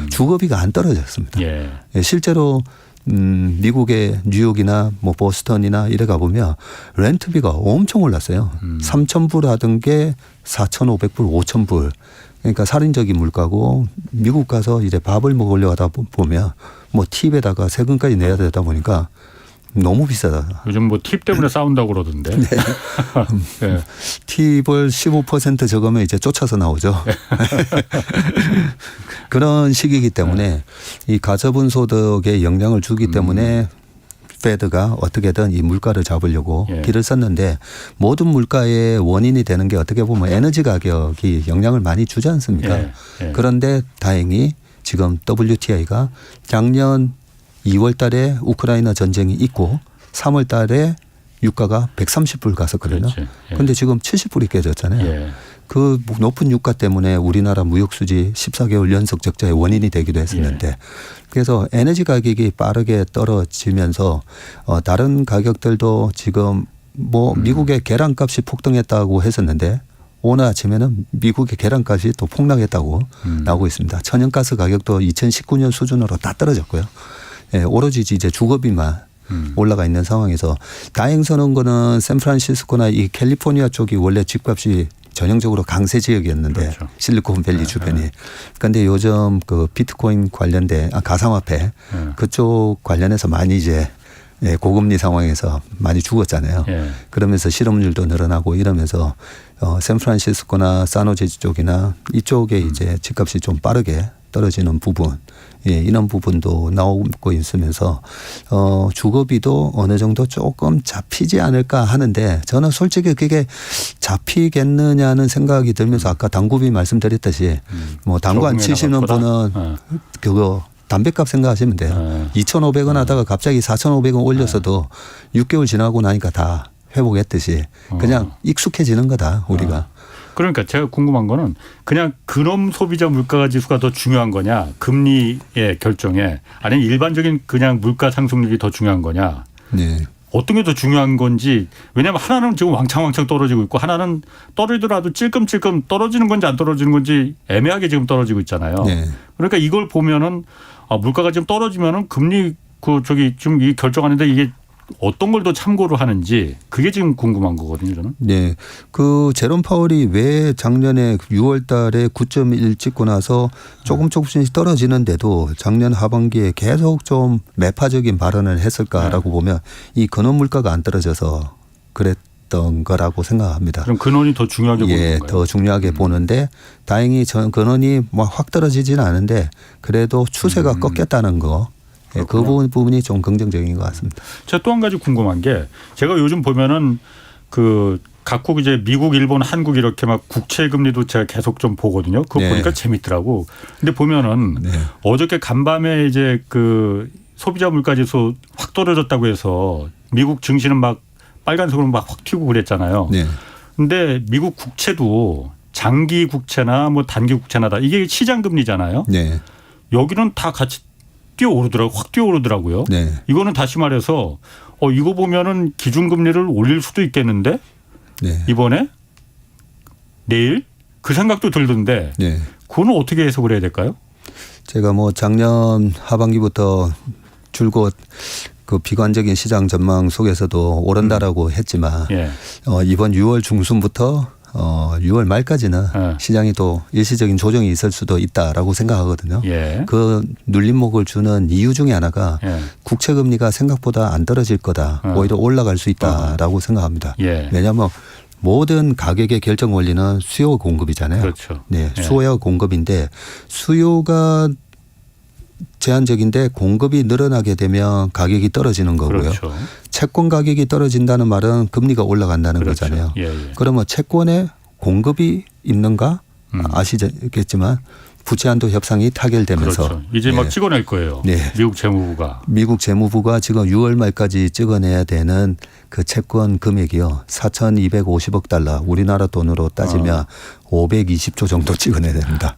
주거비가 안 떨어졌습니다. 예. 예, 실제로 미국의 뉴욕이나 뭐 보스턴이나 이래 가보면 렌트비가 엄청 올랐어요. 3,000불 하던 게 4,500불, 5,000불. 그러니까 살인적인 물가고 미국 가서 이제 밥을 먹으려 하다 보면 뭐 팁에다가 세금까지 내야 되다 보니까 너무 비싸다. 요즘 뭐 팁 때문에 싸운다고 그러던데. 네. 예. 팁을 15% 적으면 이제 쫓아서 나오죠. 그런 시기이기 때문에 이 가처분 소득에 영향을 주기 때문에 페드가 어떻게든 이 물가를 잡으려고 예. 길을 썼는데 모든 물가의 원인이 되는 게 어떻게 보면 에너지 가격이 영향을 많이 주지 않습니까? 예. 예. 그런데 다행히 지금 WTI가 작년 2월 달에 우크라이나 전쟁이 있고 3월 달에 유가가 130불 갔었거든요. 그런데 예. 지금 70불이 깨졌잖아요. 예. 그 높은 유가 때문에 우리나라 무역 수지 14개월 연속 적자의 원인이 되기도 했었는데 예. 그래서 에너지 가격이 빠르게 떨어지면서 다른 가격들도 지금 뭐 미국의 계란값이 폭등했다고 했었는데 오늘 아침에는 미국의 계란값이 또 폭락했다고 나오고 있습니다. 천연가스 가격도 2019년 수준으로 다 떨어졌고요. 예, 오로지 이제 주거비만 올라가 있는 상황에서 다행스러운 거는 샌프란시스코나 이 캘리포니아 쪽이 원래 집값이 전형적으로 강세 지역이었는데 그렇죠. 실리콘밸리 주변이. 그런데 요즘 그 비트코인 관련된 가상화폐 그쪽 관련해서 많이 이제 고금리 상황에서 많이 죽었잖아요. 예. 그러면서 실업률도 늘어나고 이러면서 샌프란시스코나 사노제 쪽이나 이쪽에 이제 집값이 좀 빠르게 떨어지는 부분, 예, 이런 부분도 나오고 있으면서 주거비도 어느 정도 조금 잡히지 않을까 하는데 저는 솔직히 그게 잡히겠느냐는 생각이 들면서 아까 당구비 말씀드렸듯이 뭐 당구 안 치시는 분은 그거 담배값 생각하시면 돼요. 2,500원 하다가 갑자기 4,500원 올렸어도 6개월 지나고 나니까 다 회복했듯이 그냥 익숙해지는 거다 우리가. 그러니까 제가 궁금한 거는 그냥 근원 소비자 물가 지수가 더 중요한 거냐 금리의 결정에 아니면 일반적인 그냥 물가 상승률이 더 중요한 거냐 네. 어떤 게 더 중요한 건지 왜냐하면 하나는 지금 왕창왕창 떨어지고 있고 하나는 떨어지더라도 찔끔찔끔 떨어지는 건지 안 떨어지는 건지 애매하게 지금 떨어지고 있잖아요. 네. 그러니까 이걸 보면은 물가가 지금 떨어지면은 금리 좀 이 결정하는데 이게 어떤 걸 더 참고를 하는지 그게 지금 궁금한 거거든요, 저는. 네. 그 제롬 파월이 왜 작년에 6월 달에 9.1 찍고 나서 조금씩 떨어지는데도 작년 하반기에 계속 좀 매파적인 발언을 했을까라고 보면 이 근원 물가가 안 떨어져서 그랬던 거라고 생각합니다. 그럼 근원이 더 중요하게 보는 예, 건가요? 더 중요하게 보는데 다행히 근원이 뭐 확 떨어지지는 않은데 그래도 추세가 꺾였다는 거. 예, 그 부분이 좀 긍정적인 것 같습니다. 제가 또 한 가지 궁금한 게 제가 요즘 보면은 그 각국 이제 미국, 일본, 한국 이렇게 막 국채 금리도 제가 계속 좀 보거든요. 그거 네. 보니까 재밌더라고. 근데 보면은 네. 어저께 간밤에 이제 그 소비자 물가지수 확 떨어졌다고 해서 미국 증시는 막 빨간색으로 막 확 튀고 그랬잖아요. 네. 근데 미국 국채도 장기 국채나 뭐 단기 국채나 다 이게 시장 금리잖아요. 네. 여기는 다 같이 확 뛰어오르더라고요. 네. 이거는 다시 말해서 이거 보면은 기준금리를 올릴 수도 있겠는데 네. 이번에 내일 그 생각도 들던데 네. 그거는 어떻게 해석을 해야 될까요? 제가 뭐 작년 하반기부터 줄곧 그 비관적인 시장 전망 속에서도 오른다라고 했지만 예. 이번 6월 중순부터 6월 말까지는 시장이 또 일시적인 조정이 있을 수도 있다라고 생각하거든요. 예. 그 눌림목을 주는 이유 중에 하나가 예. 국채 금리가 생각보다 안 떨어질 거다. 오히려 올라갈 수 있다라고 생각합니다. 예. 왜냐하면 모든 가격의 결정 원리는 수요 공급이잖아요. 그렇죠. 네, 예. 수요와 공급인데 수요가 제한적인데 공급이 늘어나게 되면 가격이 떨어지는 거고요. 그렇죠. 채권 가격이 떨어진다는 말은 금리가 올라간다는 그렇죠. 거잖아요. 예, 예. 그러면 채권에 공급이 있는가 아시겠지만 부채한도 협상이 타결되면서 그렇죠. 이제 네. 막 찍어낼 거예요. 네. 미국 재무부가. 미국 재무부가 지금 6월 말까지 찍어내야 되는 그 채권 금액이요. 4,250억 달러. 우리나라 돈으로 따지면 520조 정도 찍어내야 됩니다.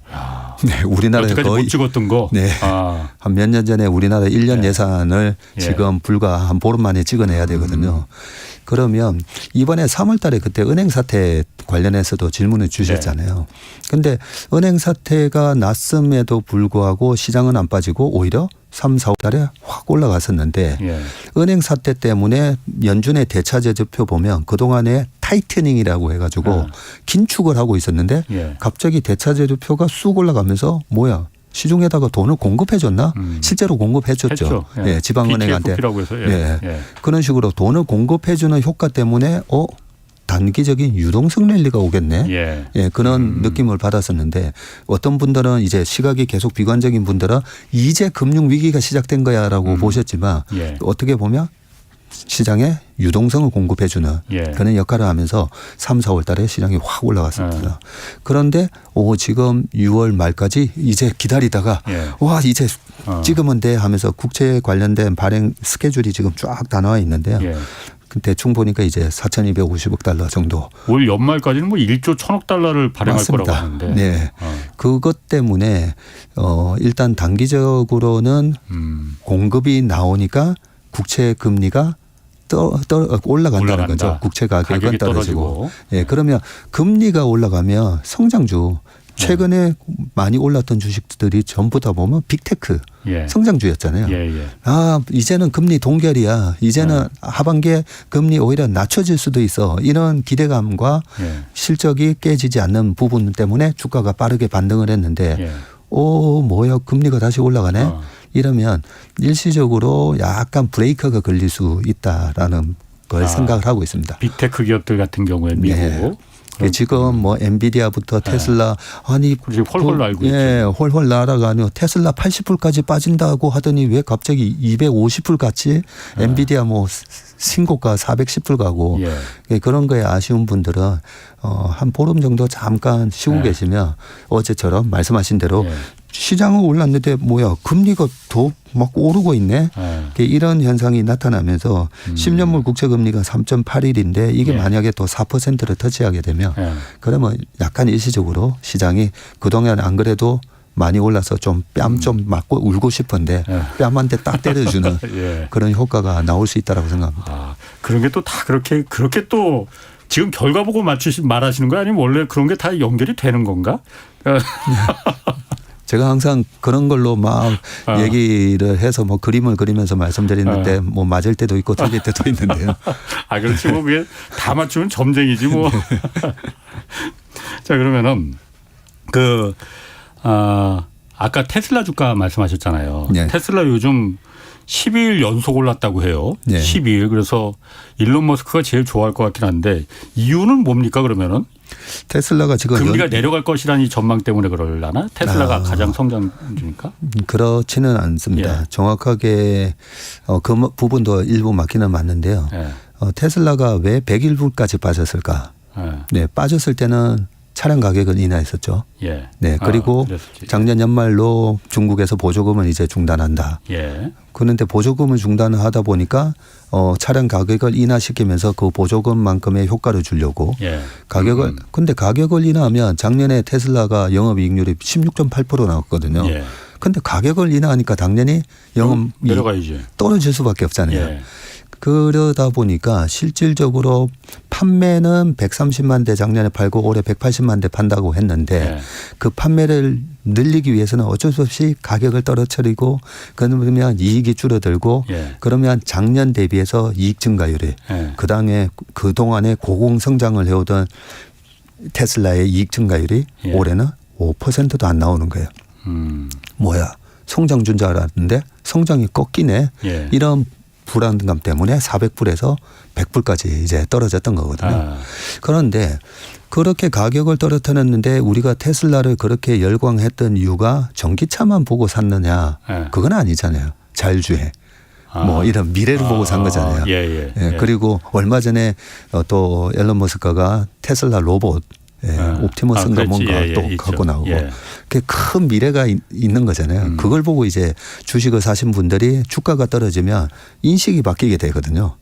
네, 우리나라에 여태까지 거의 못 찍었던 거. 네. 한 몇 년 전에 우리나라 1년 예. 예산을 예. 지금 불과 한 보름 만에 찍어내야 되거든요. 그러면 이번에 3월 달에 그때 은행 사태 관련해서도 질문을 주셨잖아요. 그런데 은행 사태가 났음에도 불구하고 시장은 안 빠지고 오히려 3, 4월 달에 확 올라갔었는데 예. 은행 사태 때문에 연준의 대차제조표 보면 그동안에 타이트닝이라고 해가지고 긴축을 하고 있었는데 예. 갑자기 대차제조표가 쑥 올라가면서 뭐야 시중에다가 돈을 공급해줬나? 실제로 공급해줬죠. 했죠. 예. 예, 지방은행한테. BTFP라고 해서. 예. 예. 예. 그런 식으로 돈을 공급해주는 효과 때문에 단기적인 유동성 랠리가 오겠네. 예. 예, 그런 느낌을 받았었는데 어떤 분들은 이제 시각이 계속 비관적인 분들은 이제 금융 위기가 시작된 거야라고 보셨지만 예. 어떻게 보면 시장에 유동성을 공급해주는 예. 그런 역할을 하면서 3, 4월 달에 시장이 확 올라갔습니다. 그런데 지금 6월 말까지 이제 기다리다가 예. 와 이제 찍으면 돼 하면서 국채 관련된 발행 스케줄이 지금 쫙 다 나와 있는데요. 예. 대충 보니까 이제 4,250억 달러 정도. 올 연말까지는 뭐 1조 1,000억 달러를 발행할 맞습니다. 거라고 하는데. 네. 그것 때문에 일단 단기적으로는 공급이 나오니까 국채 금리가 올라간다는 올라간다. 거죠. 국채 가격은 가격이 떨어지고. 예, 그러면 금리가 올라가면 성장주 최근에 많이 올랐던 주식들이 전부 다 보면 빅테크 예. 성장주였잖아요. 예, 예. 이제는 금리 동결이야. 이제는 하반기에 금리 오히려 낮춰질 수도 있어. 이런 기대감과 예. 실적이 깨지지 않는 부분 때문에 주가가 빠르게 반등을 했는데 예. 뭐야 금리가 다시 올라가네. 이러면 일시적으로 약간 브레이크가 걸릴 수 있다라는 걸 생각을 하고 있습니다. 빅테크 기업들 같은 경우에 미국. 네. 지금 뭐 엔비디아부터 테슬라 그렇지, 헐헐 날고 예, 헐헐 날아가니 테슬라 80불까지 빠진다고 하더니 왜 갑자기 250불 같지? 엔비디아 뭐 신고가 410불 가고 예. 그런 거에 아쉬운 분들은 한 보름 정도 잠깐 쉬고 계시면 어제처럼 말씀하신 대로 시장은 올랐는데 뭐야 금리가 더 막 오르고 있네. 이런 현상이 나타나면서 10년물 국채 금리가 3.81인데 이게 만약에 또 4%를 터치하게 되면 그러면 약간 일시적으로 시장이 그동안 안 그래도 많이 올라서 좀 뺨 좀 맞고 울고 싶은데 뺨한테 딱 때려주는 예. 그런 효과가 나올 수 있다라고 생각합니다. 그런 게 또 다 그렇게 또 지금 결과 보고 말하시는 거 아니면 원래 그런 게 다 연결이 되는 건가? 제가 항상 그런 걸로 막 얘기를 해서 뭐 그림을 그리면서 말씀드리는데 뭐 맞을 때도 있고 틀릴 때도 있는데요. 그렇지 뭐 그게 다 맞추면 점쟁이지 뭐. 자 그러면은 아까 테슬라 주가 말씀하셨잖아요. 네. 테슬라 요즘 12일 연속 올랐다고 해요. 네. 12일. 그래서 일론 머스크가 제일 좋아할 것 같긴 한데 이유는 뭡니까 그러면은? 테슬라가 지금 금리가 내려갈 것이라는 이 전망 때문에 그러려나? 테슬라가 가장 성장주니까? 그렇지는 않습니다. 예. 정확하게 그 부분도 일부 맞기는 맞는데요. 예. 테슬라가 왜 101불까지 빠졌을까? 예. 네, 빠졌을 때는 차량 가격을 인하했었죠. 예. 네. 그리고 그랬었지. 작년 연말로 중국에서 보조금을 이제 중단한다. 예. 그런데 보조금을 중단을 하다 보니까 차량 가격을 인하시키면서 그 보조금만큼의 효과를 주려고 예. 가격을 근데 가격을 인하하면 작년에 테슬라가 영업이익률이 16.8% 나왔거든요. 예. 근데 가격을 인하하니까 당연히 영업이 내려가야지. 떨어질 수밖에 없잖아요. 예. 그러다 보니까 실질적으로 판매는 130만 대 작년에 팔고 올해 180만 대 판다고 했는데 예. 그 판매를 늘리기 위해서는 어쩔 수 없이 가격을 떨어뜨리고 그러면 이익이 줄어들고 예. 그러면 작년 대비해서 이익 증가율이 예. 그동안에 고공성장을 해오던 테슬라의 이익 증가율이 예. 올해는 5%도 안 나오는 거예요. 뭐야 성장 준 줄 알았는데 성장이 꺾이네. 예. 이런 불안감 때문에 400불에서 100불까지 이제 떨어졌던 거거든요. 아. 그런데 그렇게 가격을 떨어뜨렸는데 우리가 테슬라를 그렇게 열광했던 이유가 전기차만 보고 샀느냐. 예. 그건 아니잖아요. 자율주행. 아. 뭐 이런 미래를 보고 산 거잖아요. 예. 그리고 얼마 전에 또 앨런 머스크가 테슬라 로봇 옵티머스인가 뭔가 또 있죠. 갖고 나오고 예. 그게 큰 미래가 있는 거잖아요. 그걸 보고 이제 주식을 사신 분들이 주가가 떨어지면 인식이 바뀌게 되거든요.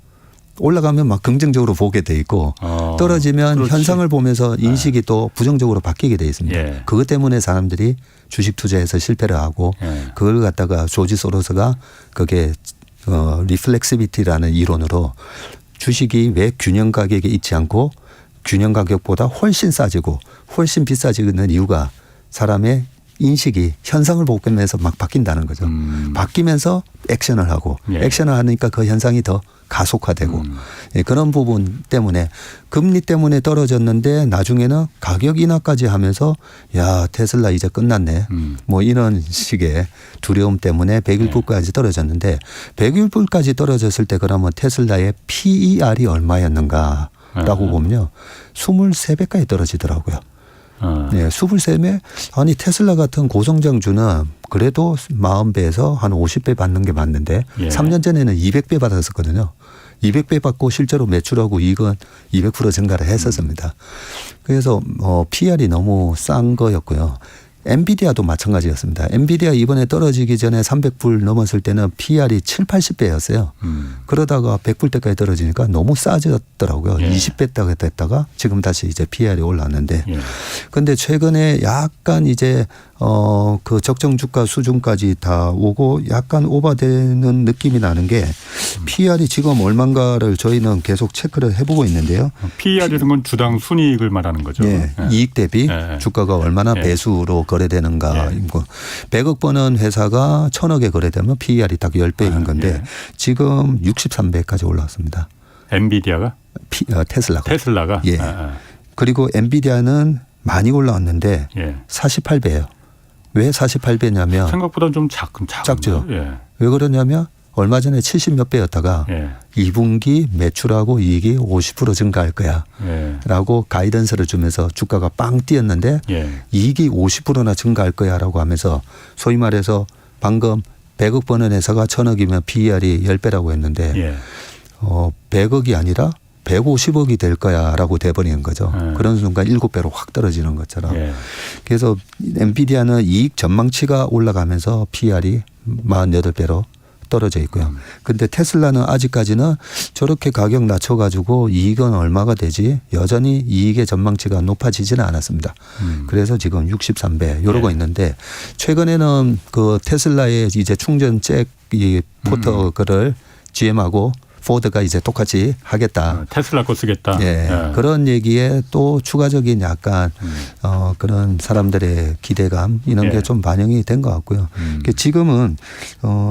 올라가면 막 긍정적으로 보게 돼 있고 떨어지면 그렇지. 현상을 보면서 인식이 또 부정적으로 바뀌게 돼 있습니다. 예. 그것 때문에 사람들이 주식 투자에서 실패를 하고 예. 그걸 갖다가 조지 소로스가 그게 리플렉시비티라는 이론으로 주식이 왜 균형 가격에 있지 않고 균형 가격보다 훨씬 싸지고 훨씬 비싸지는 이유가 사람의 인식이 현상을 보면서 막 바뀐다는 거죠. 바뀌면서 액션을 하고 예. 액션을 하니까 그 현상이 더 가속화되고 예, 그런 부분 때문에 금리 때문에 떨어졌는데 나중에는 가격 인하까지 하면서 야 테슬라 이제 끝났네. 뭐 이런 식의 두려움 때문에 101불까지 떨어졌는데 101불까지 떨어졌을 때 그러면 테슬라의 PER이 얼마였는가라고 보면요. 23배까지 떨어지더라고요. 네, 23배. 아니 테슬라 같은 고성장주는 그래도 40배에서 한 50배 받는 게 맞는데 예. 3년 전에는 200배 받았었거든요. 200배 받고 실제로 매출하고 이익은 200% 증가를 했었습니다. 그래서 PR이 너무 싼 거였고요. 엔비디아도 마찬가지였습니다. 엔비디아 이번에 떨어지기 전에 300불 넘었을 때는 PR이 7, 80배였어요. 그러다가 100불 때까지 떨어지니까 너무 싸졌더라고요. 예. 20배 됐다가 지금 다시 이제 PR이 올랐는데 예. 근데 최근에 약간 이제 그 적정 주가 수준까지 다 오고 약간 오버되는 느낌이 나는 게 PR이 지금 얼마인가를 저희는 계속 체크를 해보고 있는데요. PER이라는 건 주당 순이익을 말하는 거죠. 예, 이익 대비 주가가 얼마나 배수로 거래되는가. 100억 버는 회사가 1000억에 거래되면 PER이 딱 10배인 건데 지금 63배까지 올라왔습니다. 엔비디아가? 테슬라가. 예. 아. 그리고 엔비디아는 많이 올라왔는데 예. 48배예요. 왜 48배냐면 생각보다 좀 작죠. 예. 왜 그러냐면 얼마 전에 70몇 배였다가 예. 2분기 매출하고 이익이 50% 증가할 거야. 예. 라고 가이던스를 주면서 주가가 빵 뛰었는데 예. 이익이 50%나 증가할 거야 라고 하면서 소위 말해서 방금 100억 버는 회사가 1000억이면 PER이 10배라고 했는데 예. 100억이 아니라 150억이 될 거야 라고 돼버리는 거죠. 그런 순간 7배로 확 떨어지는 것처럼. 예. 그래서 엔비디아는 이익 전망치가 올라가면서 PR이 48배로 떨어져 있고요. 근데 테슬라는 아직까지는 저렇게 가격 낮춰가지고 이익은 얼마가 되지 여전히 이익의 전망치가 높아지지는 않았습니다. 그래서 지금 63배 이러고 있는데 최근에는 그 테슬라의 이제 충전잭 이 포터를 GM하고 포드가 이제 똑같이 하겠다. 테슬라 거 쓰겠다. 예. 예. 그런 얘기에 또 추가적인 약간 그런 사람들의 기대감 이런 게 좀 반영이 된 것 같고요. 지금은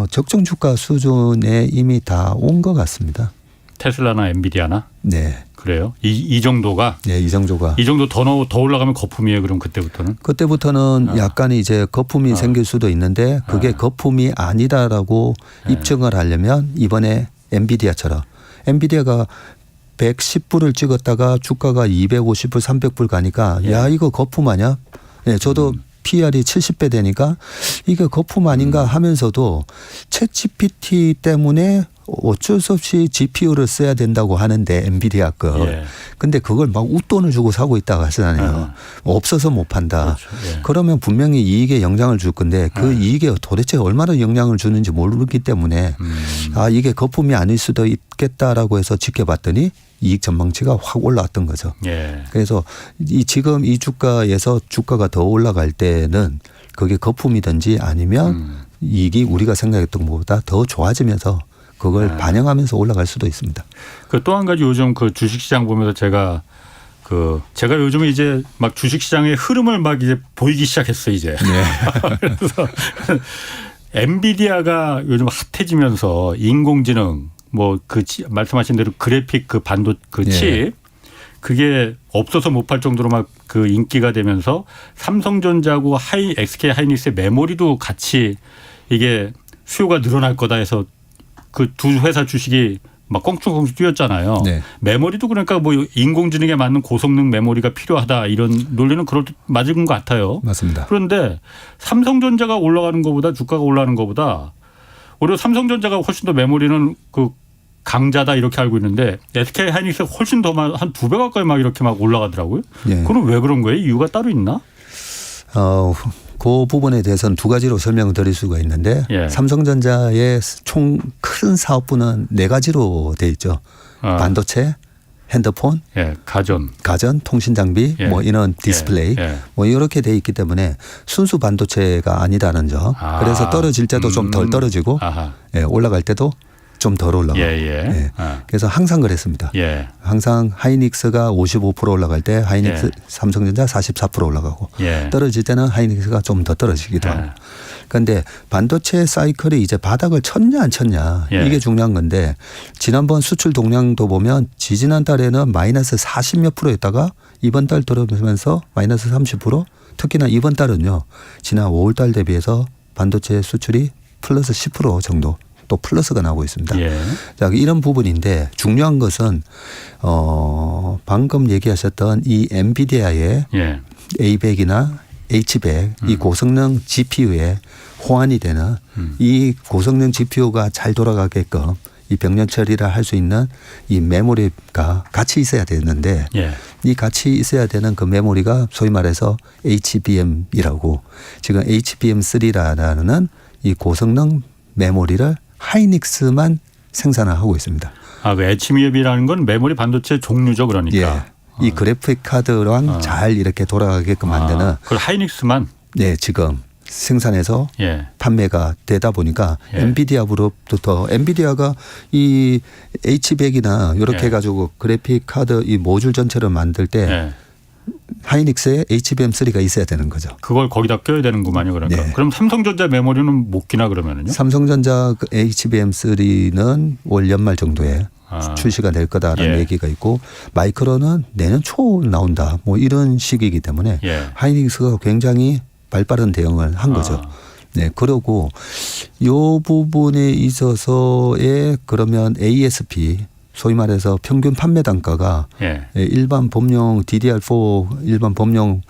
적정 주가 수준에 이미 다 온 것 같습니다. 테슬라나 엔비디아나? 네. 그래요? 이 정도가? 네, 이 정도가. 이 정도 더 올라가면 거품이에요. 그럼 그때부터는? 그때부터는 약간 이제 거품이 생길 수도 있는데 그게 거품이 아니다라고 입증을 하려면 이번에 엔비디아처럼 엔비디아가 110불을 찍었다가 주가가 250불, 300불 가니까 야 이거 거품 아니야? 네, 저도 PR이 70배 되니까 이게 거품 아닌가 하면서도 챗GPT 때문에 어쩔 수 없이 GPU를 써야 된다고 하는데 엔비디아 거. 예. 근데 그걸 막 웃돈을 주고 사고 있다고 하잖아요. 없어서 못 판다. 그렇죠. 예. 그러면 분명히 이익에 영향을 줄 건데 그 이익에 도대체 얼마나 영향을 주는지 모르기 때문에 아 이게 거품이 아닐 수도 있겠다라고 해서 지켜봤더니 이익 전망치가 확 올라왔던 거죠. 예. 그래서 지금 이 주가에서 주가가 더 올라갈 때는 그게 거품이든지 아니면 이익이 우리가 생각했던 것보다 더 좋아지면서 그걸 반영하면서 올라갈 수도 있습니다. 그 또 한 가지 요즘 그 주식시장 보면서 제가 요즘에 이제 막 주식시장의 흐름을 막 이제 보이기 시작했어요 이제. 그래서 엔비디아가 요즘 핫해지면서 인공지능 뭐 그 말씀하신 대로 그래픽 그 반도 그 칩 그게 없어서 못 팔 정도로 막 그 인기가 되면서 삼성전자하고 SK 하이닉스의 메모리도 같이 이게 수요가 늘어날 거다 해서 그 두 회사 주식이 막 껑충껑충 뛰었잖아요. 네. 메모리도 그러니까 뭐 인공지능에 맞는 고성능 메모리가 필요하다 이런 논리는 맞은 것 같아요. 맞습니다. 그런데 삼성전자가 올라가는 것보다 주가가 올라가는 것보다 오히려 삼성전자가 훨씬 더 메모리는 그 강자다 이렇게 알고 있는데 SK 하이닉스가 훨씬 더 한 2배 가까이 막 이렇게 막 올라가더라고요. 예. 그럼 왜 그런 거예요? 이유가 따로 있나? 그 부분에 대해서는 두 가지로 설명을 드릴 수가 있는데 예. 삼성전자의 총 큰 사업부는 네 가지로 돼 있죠. 반도체, 핸드폰, 예, 가전, 통신 장비, 예. 뭐 이런 디스플레이, 예. 뭐 이렇게 돼 있기 때문에 순수 반도체가 아니다는 점. 그래서 떨어질 때도 좀 덜 떨어지고 예, 올라갈 때도 좀 덜 올라가고. 예. 그래서 항상 그랬습니다. 예. 항상 하이닉스가 55% 올라갈 때 하이닉스 예. 삼성전자 44% 올라가고 예. 떨어질 때는 하이닉스가 좀 더 떨어지기도 하고. 그런데 반도체 사이클이 이제 바닥을 쳤냐 안 쳤냐 예. 이게 중요한 건데 지난번 수출 동향도 보면 지지난 달에는 마이너스 40몇 프로였다가 이번 달 들어오면서 마이너스 30% 특히나 이번 달은요. 지난 5월 달 대비해서 반도체 수출이 플러스 10% 정도 또 플러스가 나오고 있습니다. 예. 자, 이런 부분인데 중요한 것은 방금 얘기하셨던 이 엔비디아의 예. A100이나 H100 이 고성능 GPU에 호환이 되는 이 고성능 GPU가 잘 돌아가게끔 이 병렬 처리를 할 수 있는 이 메모리가 같이 있어야 되는데 예. 이 같이 있어야 되는 그 메모리가 소위 말해서 HBM이라고 지금 HBM3라는 이 고성능 메모리를 하이닉스만 생산을 하고 있습니다. 그 HBM이라는 건 메모리 반도체 종류죠, 그러니까. 예. 이 그래픽 카드랑 잘 이렇게 돌아가게끔 만드는 그걸 하이닉스만 네, 지금 생산해서 예. 판매가 되다 보니까 예. 엔비디아부터 엔비디아가 이 H100이나 이렇게 예. 해가지고 그래픽 카드 이 모듈 전체를 만들 때 예. 하이닉스에 HBM3가 있어야 되는 거죠. 그걸 거기다 껴야 되는구만요, 그러니까. 네. 그럼 삼성전자 메모리는 못 끼나 그러면은요? 삼성전자 그 HBM3는 올 연말 정도에 출시가 될 거다라는 예. 얘기가 있고 마이크론은 내년 초 나온다. 뭐 이런 시기이기 때문에 예. 하이닉스가 굉장히 발빠른 대응을 한 거죠. 네, 그러고 요 부분에 있어서의 그러면 ASP 소위 말해서 평균 판매 단가가 예. 일반 범용 DDR4 일반 범용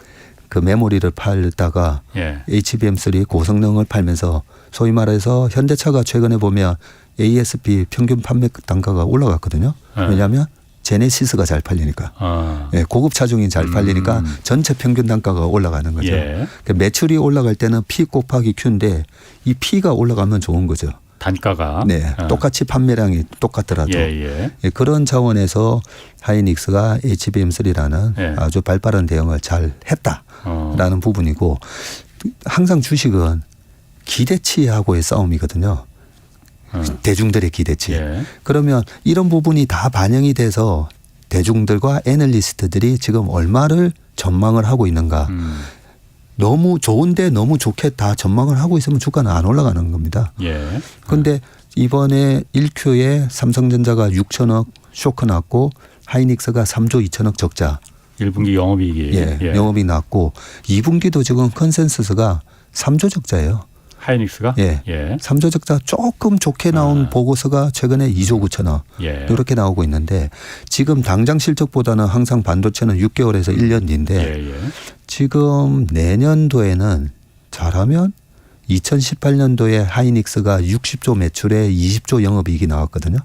그 메모리를 팔다가 예. HBM3 고성능을 팔면서 소위 말해서 현대차가 최근에 보면 ASP 평균 판매 단가가 올라갔거든요. 왜냐하면 제네시스가 잘 팔리니까. 예, 고급 차종이 잘 팔리니까 전체 평균 단가가 올라가는 거죠. 예. 그러니까 매출이 올라갈 때는 P 곱하기 Q인데 이 P가 올라가면 좋은 거죠. 단가가. 네, 똑같이 판매량이 똑같더라도 예. 예, 그런 차원에서 하이닉스가 HBM3라는 예. 아주 발빠른 대응을 잘 했다라는 부분이고 항상 주식은 기대치하고의 싸움이거든요. 대중들의 기대치. 예. 그러면 이런 부분이 다 반영이 돼서 대중들과 애널리스트들이 지금 얼마를 전망을 하고 있는가. 너무 좋은데 너무 좋게 다 전망을 하고 있으면 주가는 안 올라가는 겁니다. 예. 그런데 이번에 1Q에 삼성전자가 6천억 쇼크 났고 하이닉스가 3조 2천억 적자. 1분기 영업이익이. 예, 영업이 났고 2분기도 지금 컨센서스가 3조 적자예요. 하이닉스가? 예. 3조 적자 조금 좋게 나온 보고서가 최근에 2조 9천억 예. 이렇게 나오고 있는데 지금 당장 실적보다는 항상 반도체는 6개월에서 1년 뒤인데 예. 지금 내년도에는 잘하면 2018년도에 하이닉스가 60조 매출에 20조 영업이익이 나왔거든요.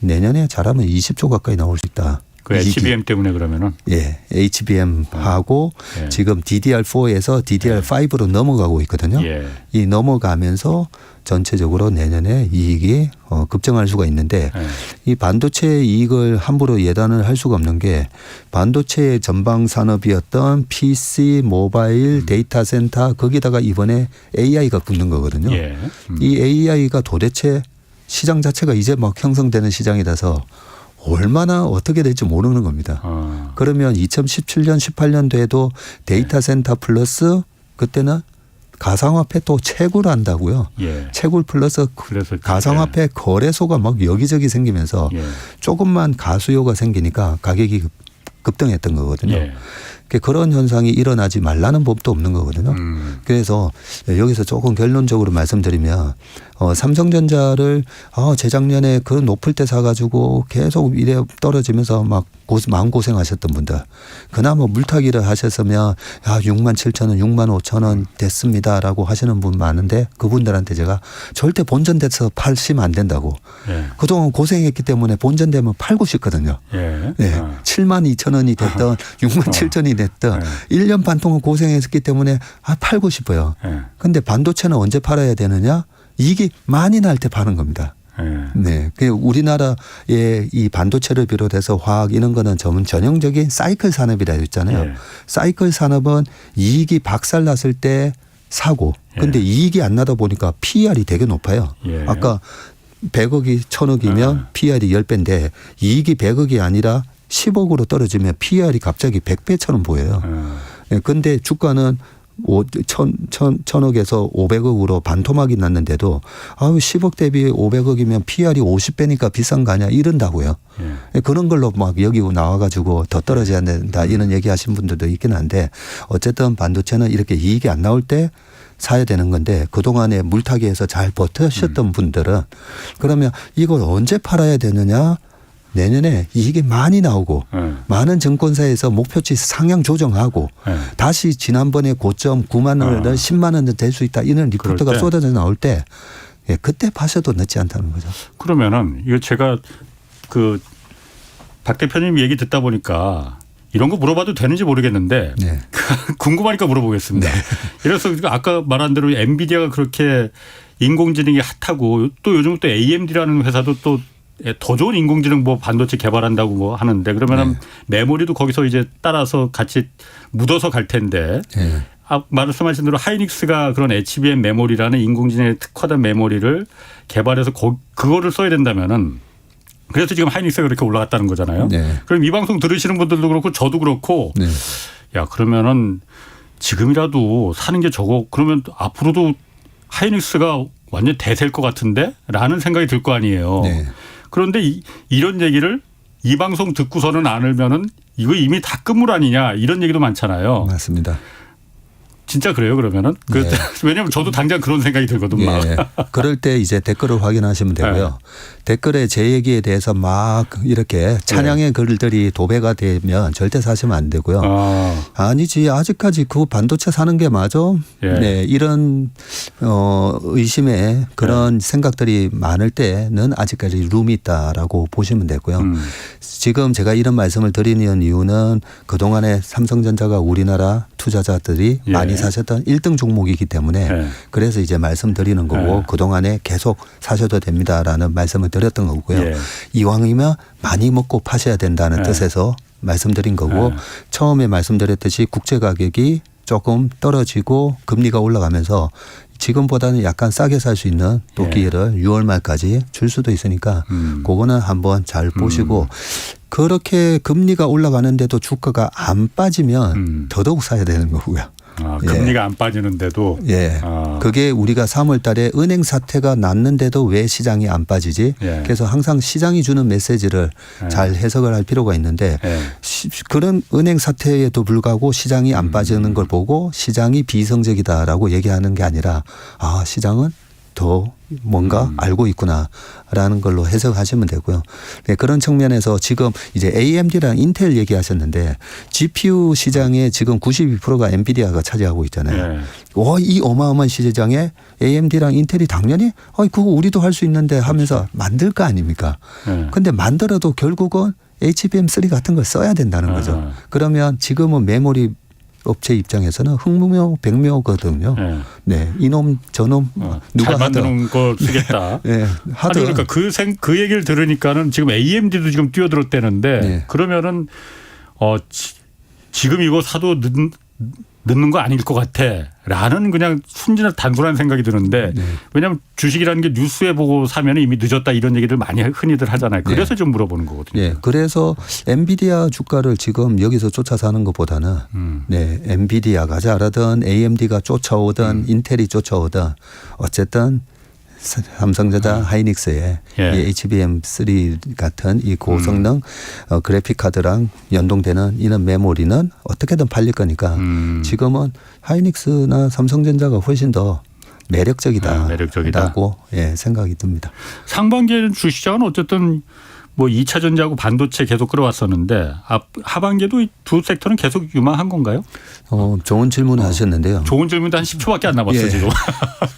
내년에 잘하면 20조 가까이 나올 수 있다. 그 HBM 때문에 그러면은 예, HBM하고 예. 지금 DDR4에서 DDR5로 넘어가고 있거든요. 예. 이 넘어가면서 전체적으로 내년에 이익이 급증할 수가 있는데 예. 이 반도체 이익을 함부로 예단을 할 수가 없는 게 반도체의 전방 산업이었던 PC, 모바일, 데이터 센터 거기다가 이번에 AI가 붙는 거거든요. 예. 이 AI가 도대체 시장 자체가 이제 막 형성되는 시장이라서 얼마나 어떻게 될지 모르는 겁니다. 그러면 2017년, 18년도에도 데이터 센터 플러스 그때는 가상화폐 또 채굴 한다고요. 예. 채굴 플러스 그래서 가상화폐 거래소가 막 여기저기 생기면서 예. 조금만 가수요가 생기니까 가격이 급등했던 거거든요. 예. 그런 현상이 일어나지 말라는 법도 없는 거거든요. 그래서 여기서 조금 결론적으로 말씀드리면 삼성전자를 재작년에 그 높을 때 사가지고 계속 이래 떨어지면서 막 마음고생하셨던 분들 그나마 물타기를 하셨으면 6만 7천 원 6만 5천 원 됐습니다라고 하시는 분 많은데 그분들한테 제가 절대 본전돼서 팔시면 안 된다고. 예. 그동안 고생했기 때문에 본전되면 팔고 싶거든요. 예. 네. 7만 2천 원이 됐던 6만 7천 원이 됐던 1년 반 동안 고생했기 때문에 팔고 싶어요. 그런데 반도체는 언제 팔아야 되느냐? 이익이 많이 날 때 파는 겁니다. 네. 우리나라의 이 반도체를 비롯해서 화학 이런 거는 전형적인 사이클 산업이라 했잖아요. 예. 사이클 산업은 이익이 박살 났을 때 사고 근데 이익이 안 나다 보니까 PER이 되게 높아요. 예. 아까 100억이 1000억이면 PER이 10배인데 이익이 100억이 아니라 10억으로 떨어지면 PER이 갑자기 100배처럼 보여요. 그런데 주가는 1000억에서 500억으로 반토막이 났는데도 10억 대비 500억이면 PR이 50배니까 비싼 거 아니야 이런다고요. 그런 걸로 막 여기 나와가지고 더 떨어져야 된다 이런 얘기하신 분들도 있긴 한데 어쨌든 반도체는 이렇게 이익이 안 나올 때 사야 되는 건데 그동안에 물타기에서 잘 버티셨던 분들은 그러면 이걸 언제 팔아야 되느냐. 내년에 이익이 많이 나오고 많은 증권사에서 목표치 상향 조정하고 다시 지난번에 고점 9만 원을 10만 원을 될 수 있다 이런 리포트가 쏟아져 나올 때 그때 파셔도 늦지 않다는 거죠. 그러면은 이거 제가 그 박 대표님 얘기 듣다 보니까 이런 거 물어봐도 되는지 모르겠는데 네. 궁금하니까 물어보겠습니다. 네. 그래서 아까 말한 대로 엔비디아가 그렇게 인공지능이 핫하고 또 요즘 또 AMD라는 회사도 또 더 좋은 인공지능 뭐 반도체 개발한다고 뭐 하는데 그러면은 메모리도 거기서 이제 따라서 같이 묻어서 갈 텐데 말씀하신 대로 하이닉스가 그런 HBM 메모리라는 인공지능에 특화된 메모리를 개발해서 그거를 써야 된다면은 그래서 지금 하이닉스가 그렇게 올라갔다는 거잖아요. 네. 그럼 이 방송 들으시는 분들도 그렇고 저도 그렇고 네. 야 그러면은 지금이라도 사는 게 저거 그러면 앞으로도 하이닉스가 완전 대세일 것 같은데 라는 생각이 들 거 아니에요. 네. 그런데 이런 얘기를 이 방송 듣고서는 안 울면은 이거 이미 다 끝물 아니냐 이런 얘기도 많잖아요. 맞습니다. 진짜 그래요 그러면은? 네. 왜냐하면 저도 당장 그런 생각이 들거든요. 예. 그럴 때 이제 댓글을 확인하시면 되고요. 댓글에 제 얘기에 대해서 막 이렇게 찬양의 글들이 도배가 되면 절대 사시면 안 되고요. 아니지 아직까지 그 반도체 사는 게 맞아? 네, 이런 의심에 그런 생각들이 많을 때는 아직까지 룸이 있다라고 보시면 되고요. 지금 제가 이런 말씀을 드리는 이유는 그동안에 삼성전자가 우리나라 투자자들이 많이 사셨던 1등 종목이기 때문에 그래서 이제 말씀드리는 거고 그동안에 계속 사셔도 됩니다라는 말씀을 드렸던 거고요. 이왕이면 많이 먹고 파셔야 된다는 뜻에서 말씀드린 거고 처음에 말씀드렸듯이 국제 가격이 조금 떨어지고 금리가 올라가면서 지금보다는 약간 싸게 살 수 있는 또 기회를 6월 말까지 줄 수도 있으니까 그거는 한번 잘 보시고 그렇게 금리가 올라가는데도 주가가 안 빠지면 더더욱 사야 되는 거고요. 금리가 안 빠지는데도. 그게 우리가 3월 달에 은행 사태가 났는데도 왜 시장이 안 빠지지? 그래서 항상 시장이 주는 메시지를 잘 해석을 할 필요가 있는데 그런 은행 사태에도 불구하고 시장이 안 빠지는 걸 보고 시장이 비이성적이다라고 얘기하는 게 아니라 시장은 더 뭔가 알고 있구나라는 걸로 해석하시면 되고요. 네, 그런 측면에서 지금 이제 AMD랑 인텔 얘기하셨는데 GPU 시장에 지금 92%가 엔비디아가 차지하고 있잖아요. 네. 이 어마어마한 시장에 AMD랑 인텔이 당연히 그거 우리도 할 수 있는데 하면서 만들 거 아닙니까? 네. 근데 만들어도 결국은 HBM3 같은 걸 써야 된다는 거죠. 그러면 지금은 메모리 업체 입장에서는 흑묘 백묘거든요. 네. 네, 이놈 저놈 누가 잘 만드는 걸 쓰겠다. 네, 하도 아니, 그러니까 그 얘기를 들으니까는 지금 AMD도 지금 뛰어들었다는데 네. 그러면은 지금 이거 사도 늦는 거 아닐 것 같아라는 그냥 순진한 단순한 생각이 드는데 네. 왜냐하면 주식이라는 게 뉴스에 보고 사면 이미 늦었다 이런 얘기들 많이 흔히들 하잖아요. 그래서 좀 물어보는 거거든요. 네, 그래서 엔비디아 주가를 지금 여기서 쫓아서 하는 것보다는 네, 엔비디아가 잘하든 AMD가 쫓아오든 인텔이 쫓아오든 어쨌든 삼성전자 하이닉스의 예. 이 HBM3 같은 이 고성능 그래픽 카드랑 연동되는 이런 메모리는 어떻게든 팔릴 거니까 지금은 하이닉스나 삼성전자가 훨씬 더 매력적이다라고 예, 생각이 듭니다. 상반기에는 주시장은 어쨌든 뭐 2차 전지하고 반도체 계속 끌어왔었는데 하반기에도 이 두 섹터는 계속 유망한 건가요? 좋은 질문을 하셨는데요. 좋은 질문도 한 10초밖에 안 남았어요. 예. 지금.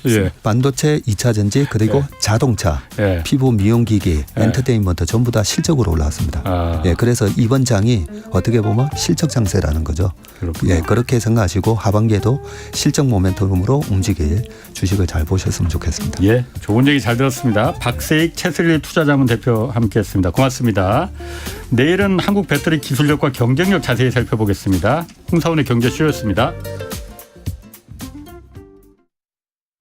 예. 반도체, 2차 전지 그리고 예. 자동차, 예. 피부 미용기기, 예. 엔터테인먼트 전부 다 실적으로 올라왔습니다. 예, 그래서 이번 장이 어떻게 보면 실적 장세라는 거죠. 그렇군요. 예, 그렇게 생각하시고 하반기에도 실적 모멘텀으로 움직일 주식을 잘 보셨으면 좋겠습니다. 예, 좋은 얘기 잘 들었습니다. 박세익 채슬리 투자자문 대표 함께했습니다. 고맙습니다. 내일은 한국 배터리 기술력과 경쟁력 자세히 살펴보겠습니다. 홍사원의 경제쇼였습니다.